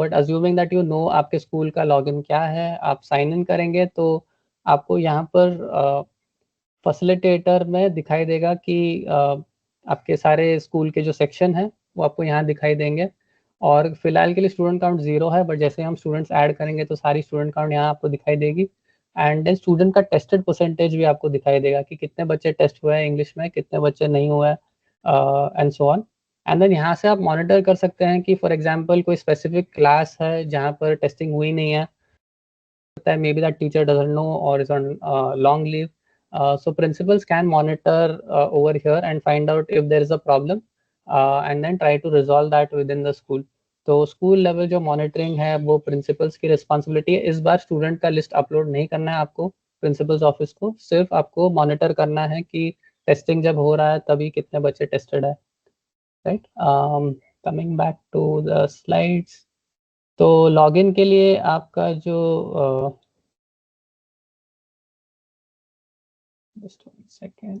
[SPEAKER 4] But assuming that you know आपके school का login क्या है, आप sign in करेंगे तो आपको यहाँ पर फैसिलिटेटर में दिखाई देगा कि आपके सारे स्कूल के जो सेक्शन है वो आपको यहाँ दिखाई देंगे। और फिलहाल के लिए स्टूडेंट काउंट 0 है, बट जैसे हम स्टूडेंट्स ऐड करेंगे तो सारी स्टूडेंट काउंट यहाँ आपको दिखाई देगी। एंड देन स्टूडेंट का टेस्टेड परसेंटेज भी आपको दिखाई देगा कि कितने बच्चे टेस्ट हुए हैं इंग्लिश में, कितने बच्चे नहीं हुए and so on. And then यहाँ से आप मॉनिटर कर सकते हैं कि फॉर एग्जाम्पल कोई स्पेसिफिक क्लास है जहाँ पर टेस्टिंग हुई नहीं है, maybe that teacher doesn't know और is on long leave. So principals can monitor over here and find out if there is a problem and then try to resolve that within the school. तो school level जो monitoring है वो principles की responsibility है। इस बार student का list upload नहीं करना है आपको प्रिंसिपल्स ऑफिस को, सिर्फ आपको मॉनिटर करना है कि टेस्टिंग जब हो रहा है तभी कितने बच्चे टेस्टेड है, right. Coming back to the slides. तो लॉगिन के लिए आपका जो just 1 second.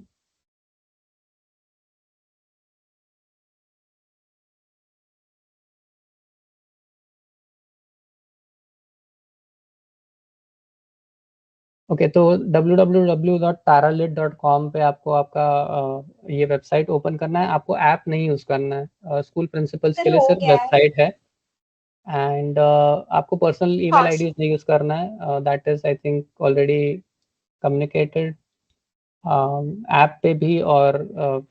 [SPEAKER 4] ओके, तो www.taralit.com पे आपको आपका ये वेबसाइट ओपन करना है, आपको ऐप नहीं यूज़ करना है। स्कूल प्रिंसिपल्स के लिए सिर्फ वेबसाइट है एंड आपको पर्सनल ईमेल आईडी नहीं यूज़ करना है, that is I think already communicated. App पे भी और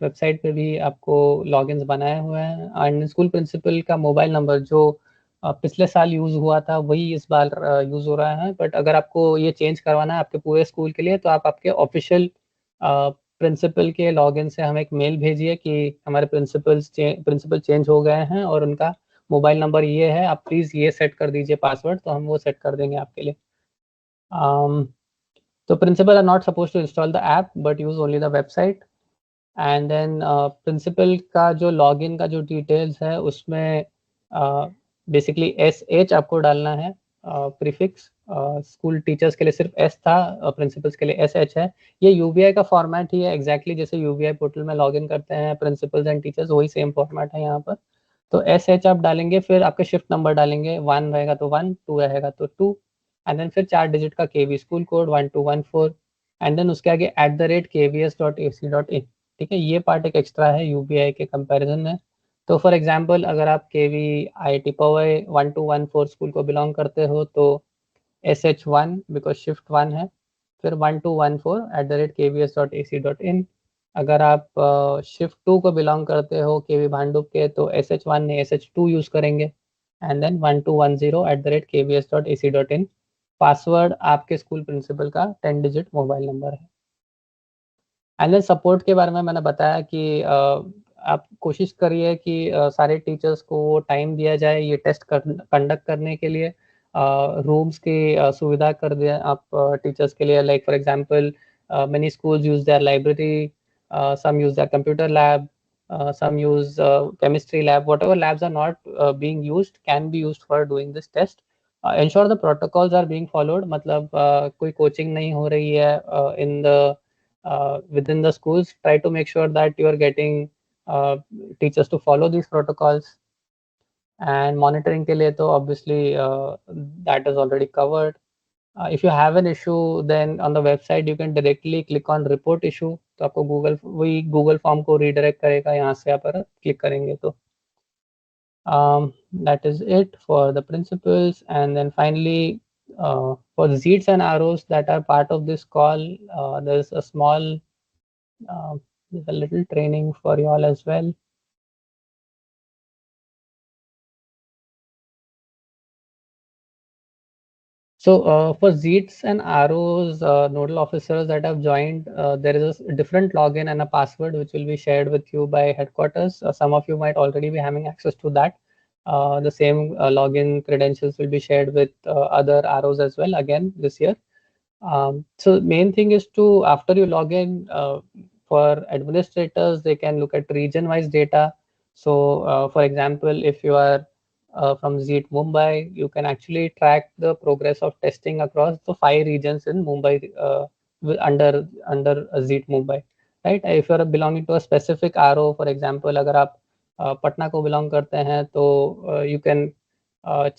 [SPEAKER 4] वेबसाइट पे भी आपको लॉगिन्स बनाए हुए हैं एंड स्कूल प्रिंसिपल का मोबाइल नंबर जो पिछले साल यूज़ हुआ था वही इस बार यूज़ हो रहा है। बट अगर आपको ये चेंज करवाना है आपके पूरे स्कूल के लिए तो आप आपके ऑफिशियल प्रिंसिपल के लॉगिन से हमें एक मेल भेजिए कि हमारे प्रिंसिपल चेंज हो गए हैं और उनका मोबाइल नंबर ये है, आप प्लीज़ ये सेट कर दीजिए पासवर्ड, तो हम वो सेट कर देंगे आपके लिए। So principal are not supposed to install the app but use only the website. And then principal का जो login का जो details है उसमें basically SH आपको डालना है prefix। स्कूल टीचर्स के लिए सिर्फ S था, प्रिंसिपल्स के लिए SH है। ये UBI का फॉर्मेट ही है एग्जैक्टली जैसे UBI पोर्टल में लॉगिन करते हैं प्रिंसिपल्स एंड टीचर्स, वही सेम फॉर्मेट है यहाँ पर। तो SH आप डालेंगे, फिर आपके शिफ्ट नंबर डालेंगे, 1 रहेगा तो 1, 2 रहेगा तो 2 एंड देन फिर 4 डिजिट का KB school code 1214 and then उसके आगे @kvs.ac.in। ठीक है, ये पार्ट एक एक्स्ट्रा है UBI के कंपैरिजन में। तो फॉर एग्जांपल अगर आप KV IIT पवई 1214 स्कूल को बिलोंग करते हो तो SH1 बिकॉज शिफ्ट 1 है, फिर 1214 @kvs.ac.in। अगर आप शिफ्ट 2 को बिलोंग करते हो KV भांडुप के तो SH1 ने SH2 यूज़ करेंगे एंड देन 1210 @kvs.ac.in। पासवर्ड आपके स्कूल प्रिंसिपल का 10 डिजिट मोबाइल नंबर है। एंड देन सपोर्ट के बारे में मैंने बताया कि आप कोशिश करिए कि सारे टीचर्स को टाइम दिया जाए ये टेस्ट कंडक्ट करने के लिए। रूम्स की सुविधा कर दें आप टीचर्स के लिए, like for example many schools use their library, some use their computer lab, some use chemistry lab. Whatever labs are not being used can be used for doing this test. Ensure the protocols are being followed, मतलब कोई coaching नहीं हो रही है in the within the schools. Try to make sure that you are getting teachers to follow these protocols. And monitoring के लिए तो obviously that is already covered. If you have an issue, then on the website you can directly click on report issue. तो आपको Google form को redirect करेगा, यहाँ से आप click करेंगे तो. That is it for the principles. And then finally, for ZEETs and arrows that are part of this call, there's a small, there's a little training for you all as well. So for ZEETs and arrows nodal officers that have joined, there is a different login and a password which will be shared with you by headquarters. Some of you might already be having access to that. The same login credentials will be shared with other arrows as well again this year. So main thing is to, after you log in, for administrators, they can look at region-wise data. So for example, if you are from ZEET Mumbai, you can actually track the progress of testing across the 5 regions in Mumbai under ZEET Mumbai, right? If you are belonging to a specific RO, for example, अगर आप पटना को belong करते हैं तो you can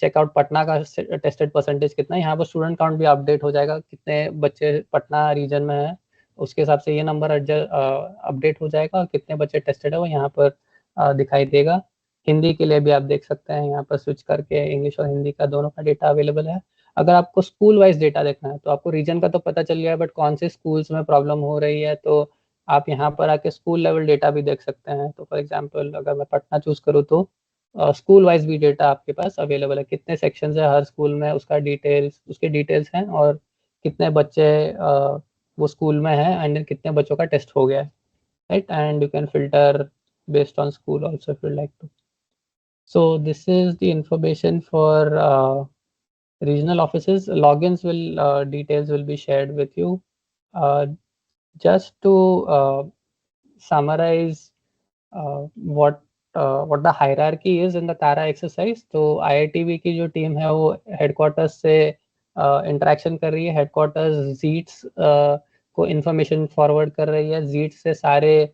[SPEAKER 4] check out Patna का tested percentage कितना है. यहाँ पर student count भी update हो जाएगा, कितने बच्चे पटना region में हैं, उसके हिसाब से ये number update हो जाएगा और कितने बच्चे tested है वो यहाँ पर दिखाई देगा. हिंदी के लिए भी आप देख सकते हैं, यहाँ पर स्विच करके इंग्लिश और हिंदी का दोनों का डेटा अवेलेबल है. अगर आपको स्कूल वाइज डेटा देखना है तो आपको रीजन का तो पता चल गया है, बट कौन से स्कूल्स में प्रॉब्लम हो रही है तो आप यहाँ पर आके स्कूल लेवल डेटा भी देख सकते हैं. तो फॉर एग्जांपल अगर मैं पटना चूज करूँ तो स्कूल वाइज भी डेटा आपके पास अवेलेबल है, कितने सेक्शंस है हर स्कूल में, उसके डिटेल्स हैं और कितने बच्चे वो स्कूल में हैं एंड कितने बच्चों का टेस्ट हो गया है, right. And you can filter based on school also if you like to. So this is the information for regional offices. Logins details will be shared with you. Just to summarize what the hierarchy is in the TARA exercise. तो IITB की जो team है वो headquarters से interaction कर रही है. Headquarters ZEETs को information forward कर रही है. ZEETs से सारे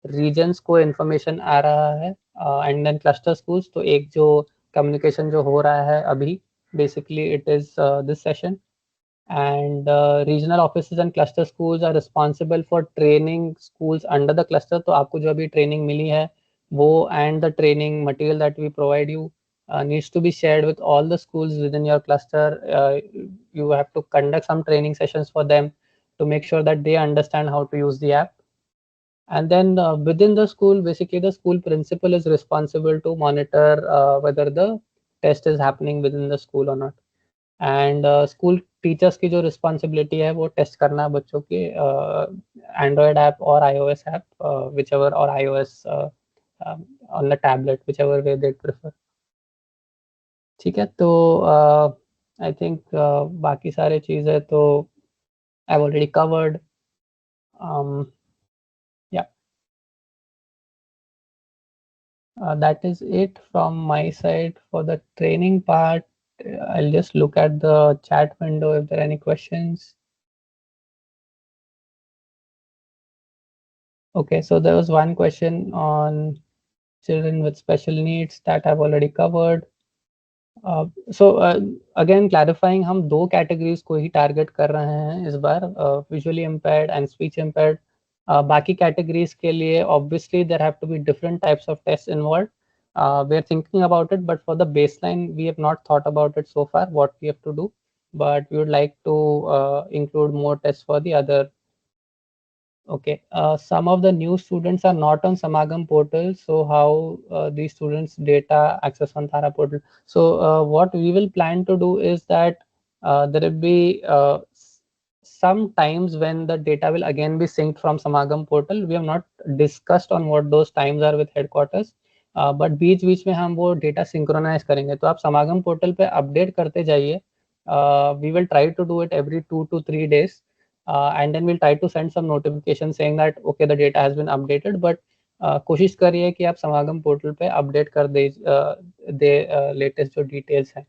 [SPEAKER 4] regions को information आ रहा है. And then cluster schools, तो एक जो communication जो हो रहा है अभी, basically it is this session. And regional offices and cluster schools are responsible for training schools under the cluster. तो आपको जो अभी training मिली है वो and the training material that we provide you needs to be shared with all the schools within your cluster. You have to conduct some training sessions for them to make sure that they understand how to use the app. And then within the school, basically the school principal is responsible to monitor whether the test is happening within the school or not. And school teachers की जो responsibility है वो test करना बच्चों के Android app और iOS app, whichever, or iOS on the tablet, whichever way they prefer. ठीक है, तो I think बाकी सारे चीज़ें तो I've already covered. Yeah. That is it from my side for the training part. I'll just look at the chat window if there are any questions. Okay, so there was one question on children with special needs that I've already covered. So again clarifying, हम 2 categories को ही target कर रहे हैं इस बार, visually impaired and speech impaired. बाकी categories के लिए obviously there have to be different types of tests involved. We are thinking about it, but for the baseline we have not thought about it so far what we have to do, but we would like to include more tests for the other. Okay, some of the new students are not on Samagam portal, so how these students data access on Tara portal. So what we will plan to do is that there will be some times when the data will again be synced from Samagam portal. We have not discussed on what those times are with headquarters, but बीच में हम वो data synchronize करेंगे. तो आप Samagam portal पे update करते जाइए. We will try to do it every 2 to 3 days. And then we'll try to send some notification saying that okay the data has been updated, but कोशिश करिए कि आप समागम पोर्टल पे अपडेट कर दे लेटेस्ट जो डिटेल्स हैं.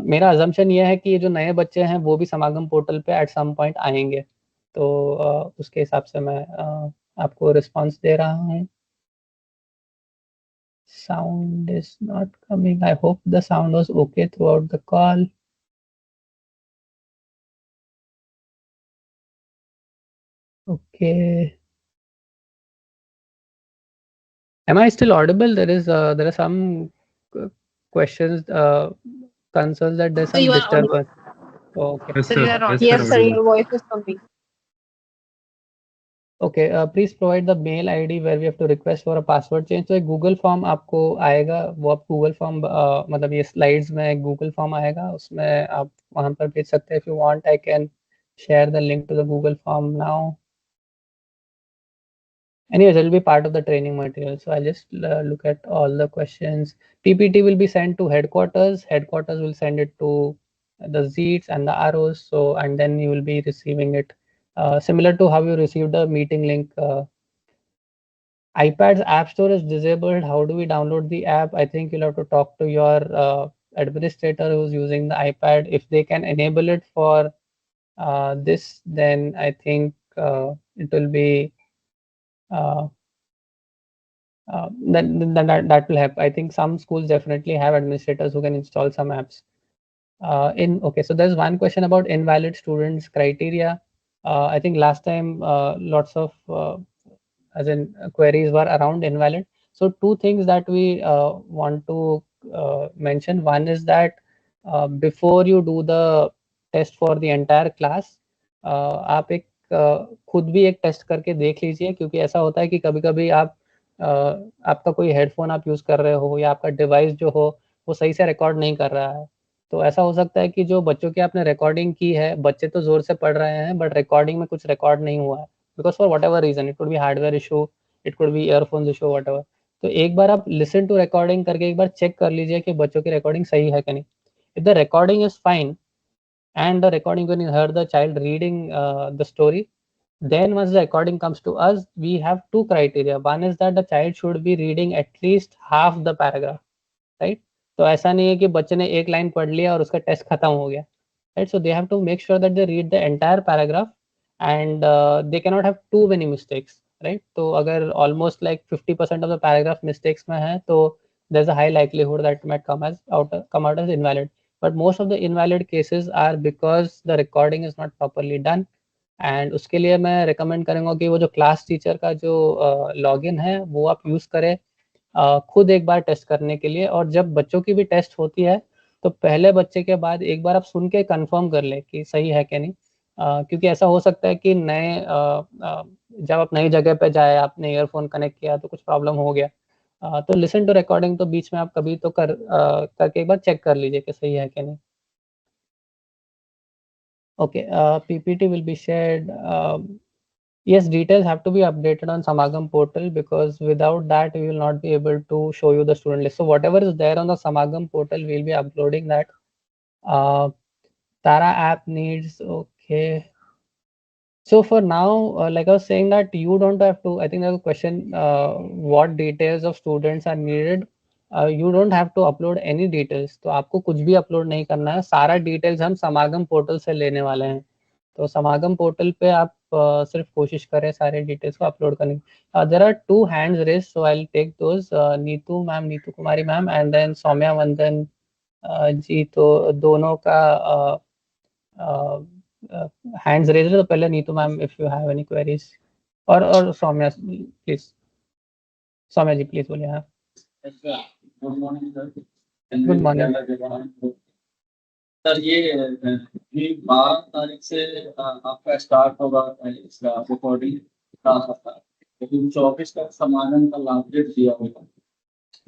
[SPEAKER 4] मेरा अजम्पशन ये है कि ये जो नए बच्चे हैं वो भी समागम पोर्टल पे एट सम पॉइंट आएंगे, तो उसके हिसाब से मैं आपको रिस्पांस दे रहा हूँ. Sound is not coming. I hope the sound was okay throughout the call. Okay. Am I still audible? There are some questions, concerns that there's
[SPEAKER 7] So
[SPEAKER 4] some
[SPEAKER 7] you are audible.
[SPEAKER 4] disturbance. Okay.
[SPEAKER 3] Yes,
[SPEAKER 5] Sir,
[SPEAKER 3] sir.
[SPEAKER 5] you are not.
[SPEAKER 7] Yes, sir,
[SPEAKER 3] audible.
[SPEAKER 7] your voice is coming.
[SPEAKER 4] Okay, please provide the mail ID where we have to request for a password change. तो एक Google form आपको आएगा, वो आप Google form मतलब ये slides में एक Google form आएगा, उसमें आप वहाँ पर भेज सकते हैं. If you want, I can share the link to the Google form now. Anyways, it will be part of the training material. So I'll just look at all the questions. PPT will be sent to headquarters. Headquarters will send it to the Zeets and the arrows. So, and then you will be receiving it similar to how you received the meeting link. iPad's App Store is disabled. How do we download the app? I think you'll have to talk to your administrator who's using the iPad. If they can enable it for this, then I think it will be that will help. I think some schools definitely have administrators who can install some apps. Okay, so there's one question about invalid students criteria. I think last time lots of as in queries were around invalid. So two things that we want to mention. One is that before you do the test for the entire class, आप एक खुद भी एक test करके देख लीजिए, क्योंकि ऐसा होता है कि कभी-कभी आप आपका कोई हेडफोन आप यूज़ कर रहे हो या आपका डिवाइस जो हो वो सही से रिकॉर्ड नहीं कर रहा है. तो ऐसा हो सकता है कि जो बच्चों की आपने रिकॉर्डिंग की है, बच्चे तो ज़ोर से पढ़ रहे हैं बट रिकॉर्डिंग में कुछ रिकॉर्ड नहीं हुआ है. Because for whatever reason, it could B hardware issue, it could B earphones issue, whatever. तो एक बार आप लिसन टू रिकॉर्डिंग करके एक बार चेक कर लीजिए कि बच्चों की रिकॉर्डिंग सही है कि नहीं. If the recording is fine and the recording when you heard the child reading the story, then once the recording comes to us, we have two criteria. One is that the child should be reading at least half the paragraph, right? तो ऐसा नहीं है कि बच्चे ने एक line पढ़ लिया और उसका टेस्ट खत्म हो गया, right? So they have to make sure that they read the entire paragraph and they cannot have too many mistakes, right? तो अगर almost like 50% of the paragraph mistakes में है तो there's a high likelihood that it might come out as invalid. But most of the invalid cases are because the recording is not properly done. And उसके लिए मैं recommend करूँगा कि वो जो क्लास टीचर का जो लॉगिन है वो आप यूज़ करें खुद एक बार टेस्ट करने के लिए. और जब बच्चों की भी टेस्ट होती है तो पहले बच्चे के बाद एक बार आप सुन के कंफर्म कर लें कि सही है कि नहीं. क्योंकि ऐसा हो सकता है कि जब आप नई जगह पे जाए, आपने ईयरफोन कनेक्ट किया तो कुछ प्रॉब्लम हो गया. तो लिसन टू रिकॉर्डिंग तो बीच में आप कभी तो करके एक बार चेक कर लीजिए कि सही है कि नहीं. Okay, PPT will be shared. Yes, details have to be updated on Samagam portal, because without that we will not be able to show you the student list. So whatever is there on the Samagam portal, we'll be uploading that. Tara app needs, okay. So for now, like I was saying that you don't have to, I think there's a question, what details of students are needed. You don't have to upload any details. तो आपको कुछ भी upload नहीं करना है. सारा details हम समागम पोर्टल से लेने वाले हैं. तो समागम पोर्टल पे आप सिर्फ कोशिश करें सारे डिटेल्स को अपलोड करने की. There are 2 hands raise, so I will take those. Neetu ma'am, Neetu Kumari ma'am and then Saumya Vandan ji. तो दोनों का हैंड्स रेज है. तो पहले Neetu ma'am, if you have any queries, और सौम्या प्लीज. सौम्या जी प्लीज बोलिए. हाँ,
[SPEAKER 8] good morning sir.
[SPEAKER 4] Good morning.
[SPEAKER 8] Sir ये 12 तारीख से आपका स्टार्ट होगा इसका रिकॉर्डिंग क्लास का, लेकिन 24 तक समागम का लास्ट डेट दिया होगा.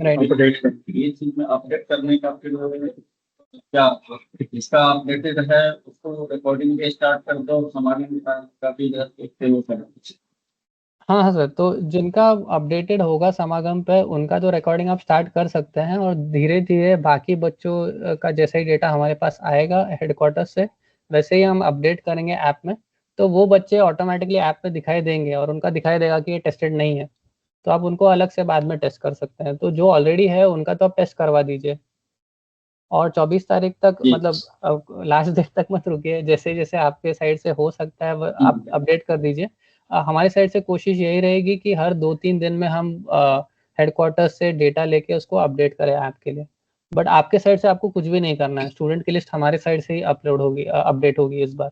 [SPEAKER 4] राइट.
[SPEAKER 8] ये चीज में अपडेट करने का फिर क्या इसका अपडेटेड है, उसको रिकॉर्डिंग भी स्टार्ट कर दो, समागम का भी देखते हो सर.
[SPEAKER 4] हाँ हाँ सर, तो जिनका अपडेटेड होगा समागम पे उनका तो रिकॉर्डिंग आप स्टार्ट कर सकते हैं, और धीरे धीरे बाकी बच्चों का जैसे ही डेटा हमारे पास आएगा हेडक्वार्टर से, वैसे ही हम अपडेट करेंगे ऐप में. तो वो बच्चे ऑटोमेटिकली ऐप पे दिखाई देंगे और उनका दिखाई देगा कि ये टेस्टेड नहीं है, तो आप उनको अलग से बाद में टेस्ट कर सकते हैं. तो जो ऑलरेडी है उनका तो आप टेस्ट करवा दीजिए. और 24 तारीख तक मतलब लास्ट डेट तक मत रुकिए. जैसे जैसे आपके साइड से हो सकता है आप अपडेट कर दीजिए. हमारी साइड से कोशिश यही रहेगी कि हर 2-3 दिन में हम हेडक्वार्टर से डेटा लेके उसको अपडेट करे ऐप के लिए। बट आपके साइड से आपको कुछ भी नहीं करना है, स्टूडेंट की लिस्ट हमारे साइड से ही अपलोड होगी, अपडेट होगी इस बार।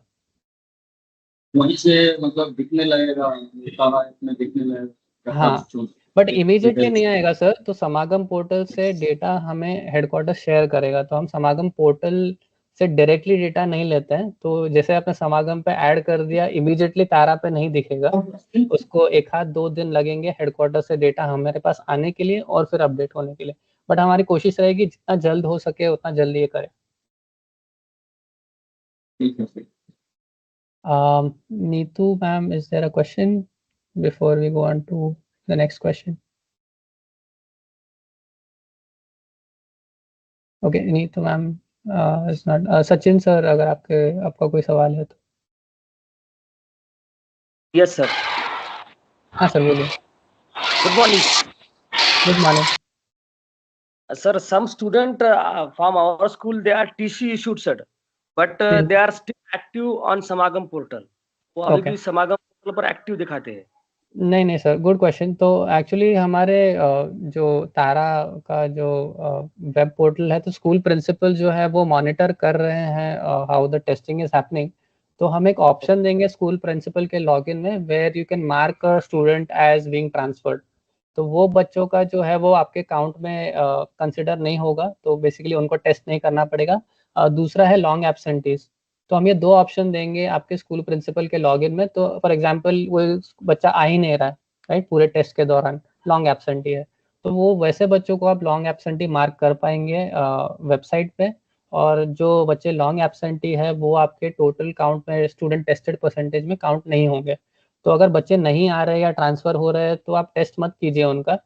[SPEAKER 8] वहीं से मतलब दिखने लगेगा, सारा इसमें दिखने लगेगा।
[SPEAKER 4] हाँ, बट इमीडिएटली नहीं आएगा सर। तो समागम पोर्टल से डेटा हमें हेडक्वार्टर शेयर करेगा, तो हम समागम पोर्टल से डायरेक्टली डेटा नहीं लेते हैं। तो जैसे आपने समागम पे ऐड कर दिया, इमीडिएटली तारा पे नहीं दिखेगा, उसको 1 आध 2 दिन लगेंगे हेडक्वार्टर से डेटा हमारे पास आने के लिए और फिर अपडेट होने के लिए। बट हमारी कोशिश रहेगी जितना जल्द हो सके उतना जल्दी ये करें।
[SPEAKER 8] ठीक है sir.
[SPEAKER 4] Neetu ma'am, is there a question before we go on to the next question? Okay, Neetu ma'am is not. Sachin sir, अगर आपका कोई सवाल है तो।
[SPEAKER 9] Yes, sir.
[SPEAKER 4] हाँ सर बोलिए।
[SPEAKER 9] Good morning.
[SPEAKER 4] Good morning.
[SPEAKER 9] Sir, some student from our school, they are TC issued, sir, but they are still active on Samagam portal. वो अभी भी समागम पोर्टल पर एक्टिव दिखाते हैं।
[SPEAKER 4] नहीं सर, गुड क्वेश्चन। तो एक्चुअली हमारे जो तारा का जो वेब पोर्टल है, तो स्कूल प्रिंसिपल जो है वो मॉनिटर कर रहे हैं how the testing is happening. तो हम एक ऑप्शन देंगे स्कूल प्रिंसिपल के लॉगिन में, where you can mark a student as being transferred. तो वो बच्चों का जो है वो आपके अकाउंट में कंसिडर नहीं होगा, तो बेसिकली उनको टेस्ट नहीं करना पड़ेगा। दूसरा है लॉन्ग एब्सेंटीज। तो हम ये 2 ऑप्शन देंगे आपके स्कूल प्रिंसिपल के लॉगिन में। तो फॉर एग्जांपल वो बच्चा आ ही नहीं रहा है, राइट, पूरे टेस्ट के दौरान लॉन्ग एब्सेंटी है, तो वो वैसे बच्चों को आप लॉन्ग एब्सेंटी मार्क कर पाएंगे वेबसाइट पे। और जो बच्चे लॉन्ग एब्सेंटी है वो आपके टोटल काउंट में, स्टूडेंट टेस्टेड परसेंटेज में काउंट नहीं होंगे। तो अगर बच्चे नहीं आ रहे या ट्रांसफ़र हो रहे हैं तो आप टेस्ट मत कीजिए उनका,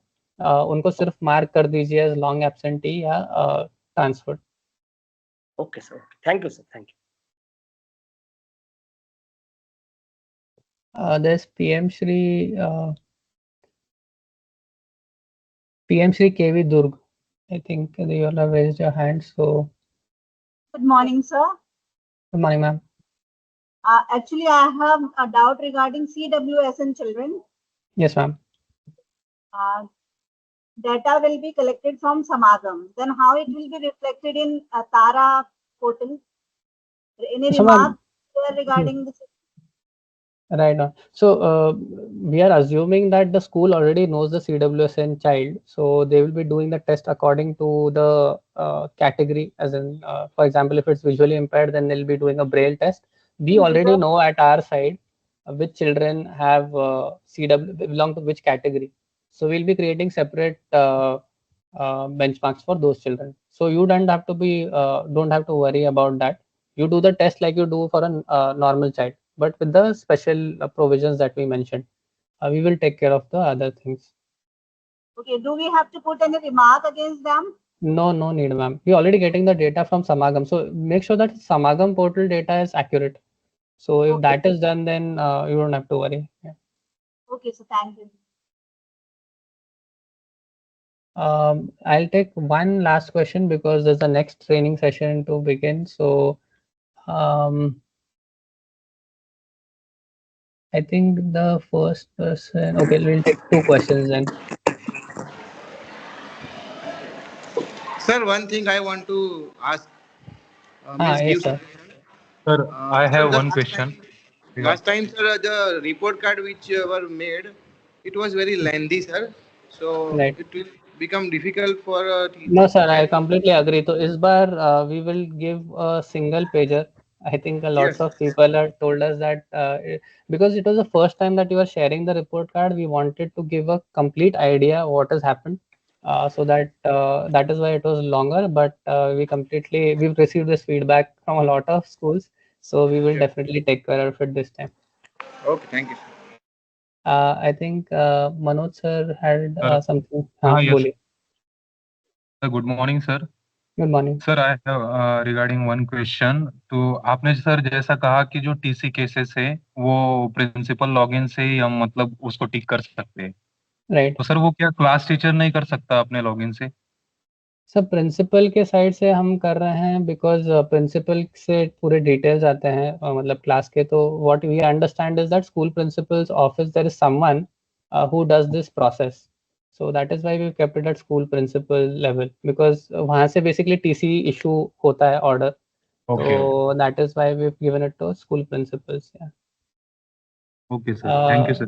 [SPEAKER 4] उनको सिर्फ मार्क कर दीजिए एज लॉन्ग एब्सेंटी या transferred.
[SPEAKER 9] Okay sir, thank you sir, thank you.
[SPEAKER 4] There's PM Shri KV Durg. I think you all have raised your hand. So,
[SPEAKER 10] good morning, sir.
[SPEAKER 4] Good morning, ma'am.
[SPEAKER 10] Actually, I have a doubt regarding CWSN children.
[SPEAKER 4] Yes, ma'am.
[SPEAKER 10] Data will be collected from Samagam. Then how it will be reflected in Tara portal? Any remarks regarding this?
[SPEAKER 4] Right on. So we are assuming that the school already knows the CWSN child, so they will be doing the test according to the category. As in, for example, if it's visually impaired, then they'll be doing a braille test. We already know at our side which children have belong to which category. So we'll be creating separate benchmarks for those children. So you don't have to worry about that. You do the test like you do for a normal child, but with the special provisions that we mentioned. We will take care of the other things.
[SPEAKER 10] Okay, do we have to put any remark against them?
[SPEAKER 4] No need, ma'am. We're already getting the data from Samagam. So make sure that Samagam portal data is accurate. So if that is done, then you don't have to worry. Yeah.
[SPEAKER 10] Okay, so thank you.
[SPEAKER 4] I'll take one last question because there's the next training session to begin. So I think the first person, okay, we'll take 2 questions then.
[SPEAKER 2] Sir, one thing I want to ask.
[SPEAKER 4] Yes, sir.
[SPEAKER 3] Sir, I have one question.
[SPEAKER 2] Last time, sir, the report card which were made, it was very lengthy, sir. So
[SPEAKER 4] Right.
[SPEAKER 2] it will become difficult for teachers.
[SPEAKER 4] No, sir, I completely agree. So this bar we will give a single pager. I think lots of people have told us that because it was the first time that you were sharing the report card, we wanted to give a complete idea what has happened. So that is why it was longer. But we've received this feedback from a lot of schools. So we will definitely take care of it this time.
[SPEAKER 2] Okay, thank you, sir.
[SPEAKER 4] I think Manoj sir had something.
[SPEAKER 11] Yes. Good morning, sir.
[SPEAKER 4] Good morning.
[SPEAKER 11] Sir, I have regarding one question. तो आपने sir जैसा कहा कि जो TC cases है वो principal login से ही हम मतलब उसको टिक कर सकते हैं,
[SPEAKER 4] राइट।
[SPEAKER 11] तो सर वो क्या क्लास टीचर नहीं कर सकता अपने लॉगिन से?
[SPEAKER 4] सर प्रिंसिपल के साइड से हम कर रहे हैं बिकॉज प्रिंसिपल से पूरे डिटेल्स आते हैं मतलब क्लास के। तो what we understand is that school principals office there is someone who does this process. So that is why we've kept it at school principal level, because वहाँ से basically TC issue होता है order.
[SPEAKER 11] Okay.
[SPEAKER 4] So that is why we've given it to school principals. Yeah.
[SPEAKER 11] Okay, sir. Thank you, sir.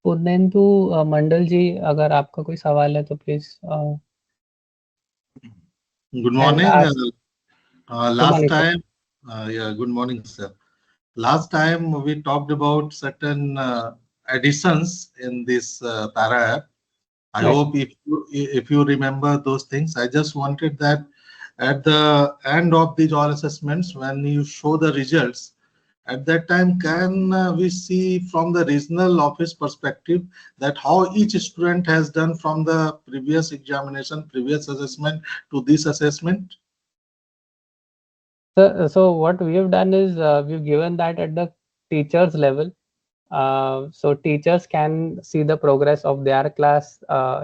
[SPEAKER 4] Purnendu मंडल जी, अगर आपका कोई सवाल है तो please.
[SPEAKER 12] Good morning. Last time, good morning, sir. Last time we talked about certain additions in this Tara app. I hope if you remember those things. I just wanted that at the end of these all assessments, when you show the results, at that time, can we see from the regional office perspective that how each student has done from the previous examination, previous assessment to this assessment?
[SPEAKER 4] So what we have done is we've given that at the teachers level. So teachers can see the progress of their class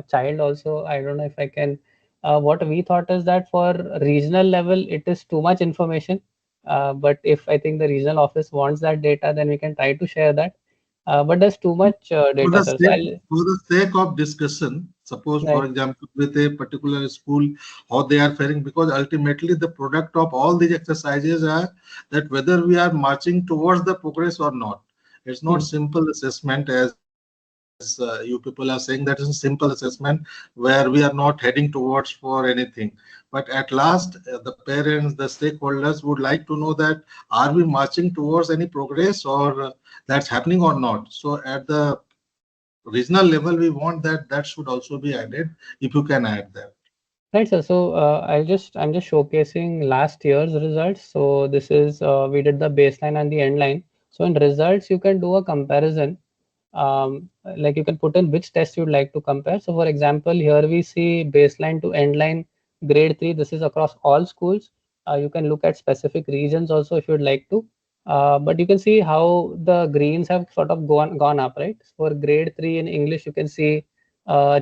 [SPEAKER 4] child also. I don't know if I can. What we thought is that for regional level, it is too much information. But if I think the regional office wants that data, then we can try to share that. But there's too much data.
[SPEAKER 12] For the sake of discussion, suppose, for example, with a particular school, how they are faring, because ultimately the product of all these exercises are that whether we are marching towards the progress or not. It's not simple assessment as you people are saying that is a simple assessment where we are not heading towards for anything. But at last, the parents, the stakeholders would like to know that are we marching towards any progress or that's happening or not. So at the regional level, we want that should also be added, if you can add that.
[SPEAKER 4] Right, sir. So I'm just showcasing last year's results. So this is we did the baseline and the end line. So in results, you can do a comparison. Like you can put in which test you'd like to compare. So for example, here we see baseline to end line grade 3. This is across all schools. You can look at specific regions also if you'd like to. But you can see how the greens have sort of gone up, right? For grade 3 in English, you can see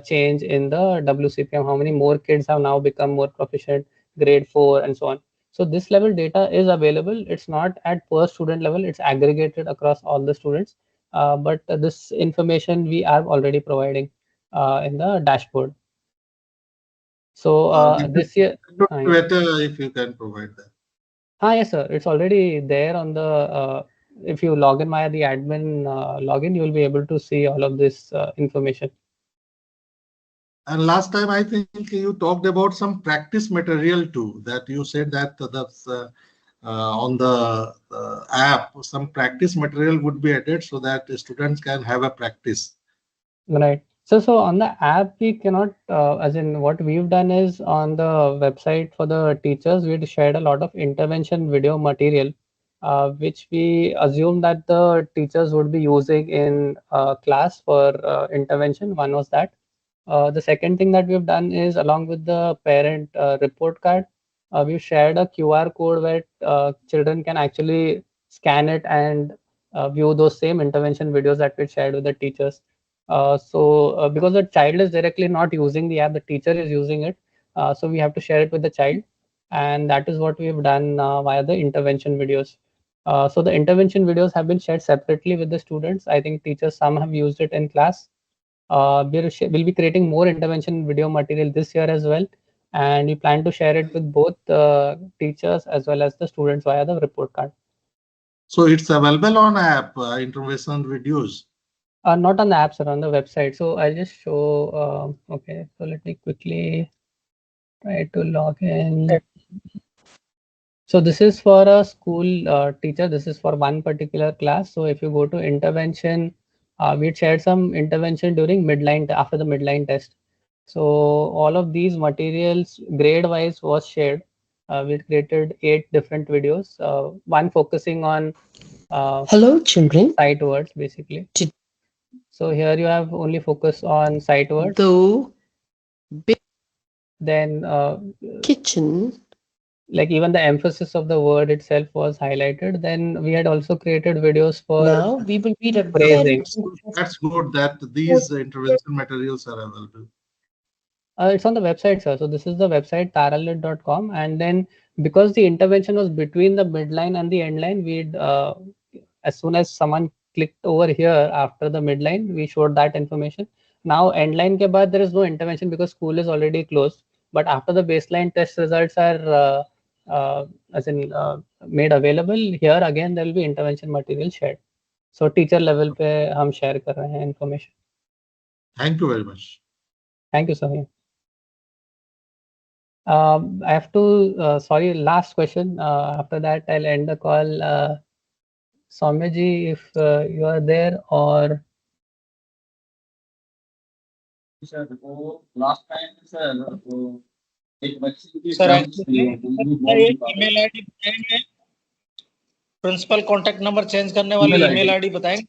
[SPEAKER 4] change in the WCPM, how many more kids have now become more proficient, grade 4 and so on. So this level data is available. It's not at per student level, it's aggregated across all the students. But this information we are already providing in the dashboard. So this year,
[SPEAKER 12] better if you can provide that.
[SPEAKER 4] Yes, sir. It's already there on the. If you log in via the admin login, you will be able to see all of this information.
[SPEAKER 12] And last time, I think you talked about some practice material too, that you said that that's on the app, some practice material would be added so that the students can have a practice.
[SPEAKER 4] Right. So on the app, we cannot, as in what we've done is on the website for the teachers, we shared a lot of intervention video material, which we assume that the teachers would be using in class for intervention. One was that. The second thing that we've done is along with the parent report card, we've shared a QR code where children can actually scan it and view those same intervention videos that we shared with the teachers. So because the child is directly not using the app, the teacher is using it. So we have to share it with the child. And that is what we've done via the intervention videos. So the intervention videos have been shared separately with the students. I think teachers, some have used it in class. We'll be creating more intervention video material this year as well. And we plan to share it with both teachers as well as the students via the report card.
[SPEAKER 12] So it's available on app, intervention videos?
[SPEAKER 4] Not on the app, sir, on the website. So I'll just show. Okay, so let me quickly try to log in. So this is for a school teacher. This is for one particular class. So if you go to intervention, we shared some intervention during midline after the midline test. So all of these materials grade wise was shared. We created 8 different videos. One focusing on
[SPEAKER 13] hello children,
[SPEAKER 4] sight words basically. So here you have only focus on sight words. Then
[SPEAKER 13] kitchen.
[SPEAKER 4] Like even the emphasis of the word itself was highlighted. Then we had also created videos for
[SPEAKER 13] now we will read a
[SPEAKER 4] phrasing.
[SPEAKER 12] That's good that these intervention materials are available.
[SPEAKER 4] It's on the website, sir. So this is the website taralit.com, and then because the intervention was between the midline and the end line, we'd as soon as someone clicked over here after the midline, we showed that information. Now end line ke baad, there is no intervention because school is already closed. But after the baseline test results are made available, here again there will be intervention material shared. So teacher level पे हम share कर रहे हैं information.
[SPEAKER 12] Thank you very much.
[SPEAKER 4] Thank you, Sohim. I have to, sorry, last question. After that, I'll end the call. Soumya ji, if you are there, or
[SPEAKER 8] sir वो last time sir वो एक बच्चे की
[SPEAKER 14] sir
[SPEAKER 8] terms थी, वो
[SPEAKER 14] email ID बताएंगे, principal contact number change करने वाली ईमेल आईडी बताएंगे।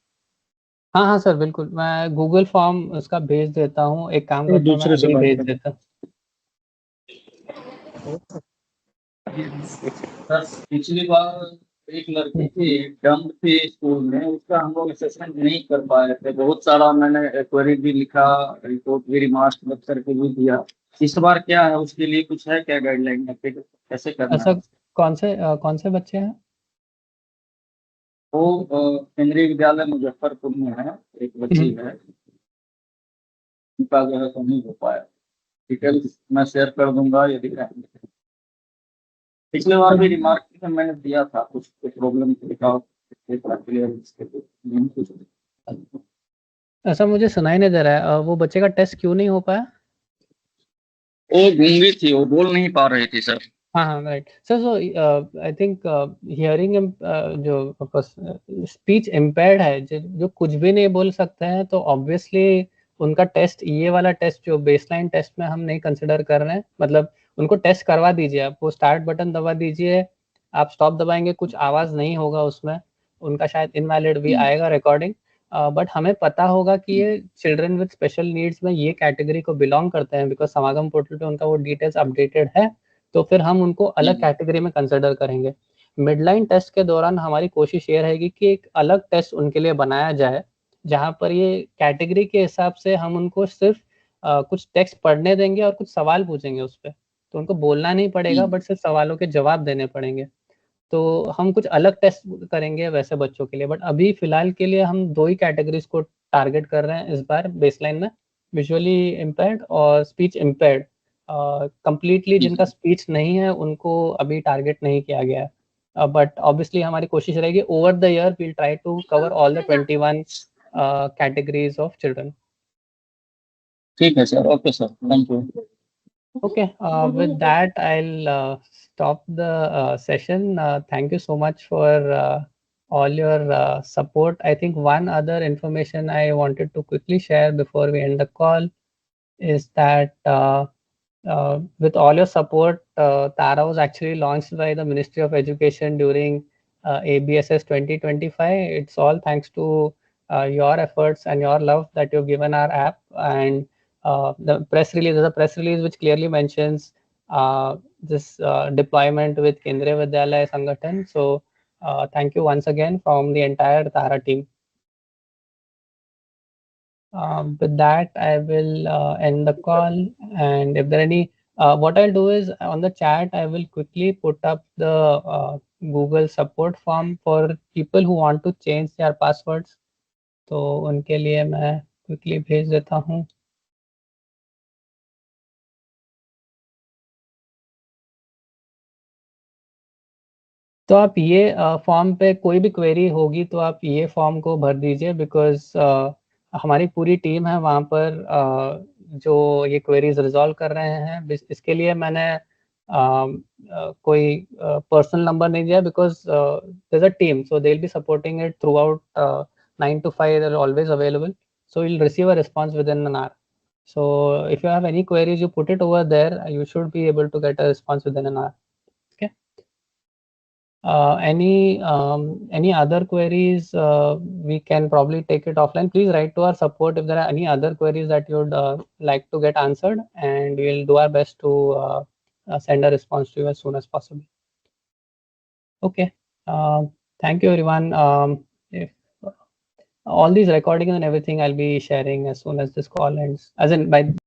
[SPEAKER 4] हाँ हाँ सर, बिल्कुल, मैं गूगल फॉर्म उसका भेज देता हूँ। एक काम करता हूँ, मैं अभी भेज देता हूँ।
[SPEAKER 8] सर पिछली बार एक लड़की थी, डम्प थी स्कूल में, उसका हम लोग असेसमेंट नहीं कर पाए थे। बहुत सारा मैंने क्वेरी भी लिखा, रिपोर्ट भी रिमार्क्स करके भी दिया। इस बार क्या है, उसके लिए कुछ है क्या गाइडलाइन, कैसे करना
[SPEAKER 4] ऐसा
[SPEAKER 8] है?
[SPEAKER 4] कौन से बच्चे हैं?
[SPEAKER 8] वो केंद्रीय विद्यालय मुजफ्फरपुर में है, एक बच्ची है, उनका जो है तो नहीं हो पाया। डिटेल्स मैं शेयर कर दूंगा यदि पिछले बार भी रिमार्क में मैंने दिया था, कुछ प्रॉब्लम दिखाओ।
[SPEAKER 4] ऐसा मुझे सुनाई नहीं दे रहा है। वो बच्चे का टेस्ट क्यों नहीं हो पाया?
[SPEAKER 8] वो गूंगी थी, वो बोल नहीं पा रही थी सर।
[SPEAKER 4] हाँ हाँ, right sir. So I think hearing जो स्पीच इम्पेयर्ड है, जो कुछ भी नहीं बोल सकते हैं, तो ऑब्वियसली उनका टेस्ट, ये वाला टेस्ट जो बेसलाइन टेस्ट में हम नहीं कंसिडर कर रहे हैं। मतलब उनको टेस्ट करवा दीजिए, आप वो स्टार्ट बटन दबा दीजिए, आप स्टॉप दबाएंगे, कुछ आवाज़ नहीं होगा उसमें, उनका शायद इनवैलिड भी आएगा रिकॉर्डिंग। बट हमें पता होगा कि ये चिल्ड्रन विद स्पेशल नीड्स में ये कैटेगरी को बिलोंग करते हैं, बिकॉज समागम पोर्टल पे उनका वो डिटेल्स अपडेटेड है। तो फिर हम उनको अलग कैटेगरी में कंसिडर करेंगे। मिडलाइन टेस्ट के दौरान हमारी कोशिश ये रहेगी कि एक अलग टेस्ट उनके लिए बनाया जाए, जहाँ पर ये कैटेगरी के हिसाब से हम उनको सिर्फ कुछ टेक्स्ट पढ़ने देंगे और कुछ सवाल पूछेंगे उस पर। तो उनको बोलना नहीं पड़ेगा, बट सिर्फ सवालों के जवाब देने पड़ेंगे। तो हम कुछ अलग टेस्ट करेंगे वैसे बच्चों के लिए। बट अभी फिलहाल के लिए हम 2 ही कैटेगरीज को टारगेट कर रहे हैं इस बार बेसलाइन में, विजुअली इम्पेयर्ड और स्पीच इम्पेयर्ड। कंप्लीटली जिनका स्पीच नहीं है उनको अभी टारगेट नहीं किया गया है। बट ऑब्वियसली हमारी कोशिश रहेगी over the year we'll try to cover all the 21 categories of children.
[SPEAKER 8] ठीक है sir, okay sir, thank you.
[SPEAKER 4] Okay, with that, I'll stop the session. Thank you so much for all your support. I think one other information I wanted to quickly share before we end the call is that with all your support, Tara was actually launched by the Ministry of Education during ABSS 2025. It's all thanks to your efforts and your love that you've given our app. And the press release, there's a press release which clearly mentions this deployment with Kendriya Vidyalaya Sangathan. So thank you once again from the entire Tara team. With that, I will end the call. And if there are any, what I'll do is on the chat, I will quickly put up the Google support form for people who want to change their passwords. तो उनके लिए मैं quickly भेज देता हूँ। तो आप ये फॉर्म पे कोई भी क्वेरी होगी तो आप ये फॉर्म को भर दीजिए, बिकॉज हमारी पूरी टीम है वहाँ पर जो ये क्वेरीज रिजॉल्व कर रहे हैं। इसके लिए मैंने कोई पर्सनल नंबर नहीं दिया, because there is a team, so they will be supporting it throughout 9 to 5, they are always available, so you'll receive a response within an hour. So if you have any queries, you put it over there, you should be able to get a response within an hour. Okay. Any other queries, we can probably take it offline. Please write to our support if there are any other queries that you'd like to get answered, and we'll do our best to send a response to you as soon as possible. Okay, thank you everyone. If all these recordings and everything I'll be sharing as soon as this call ends, as in by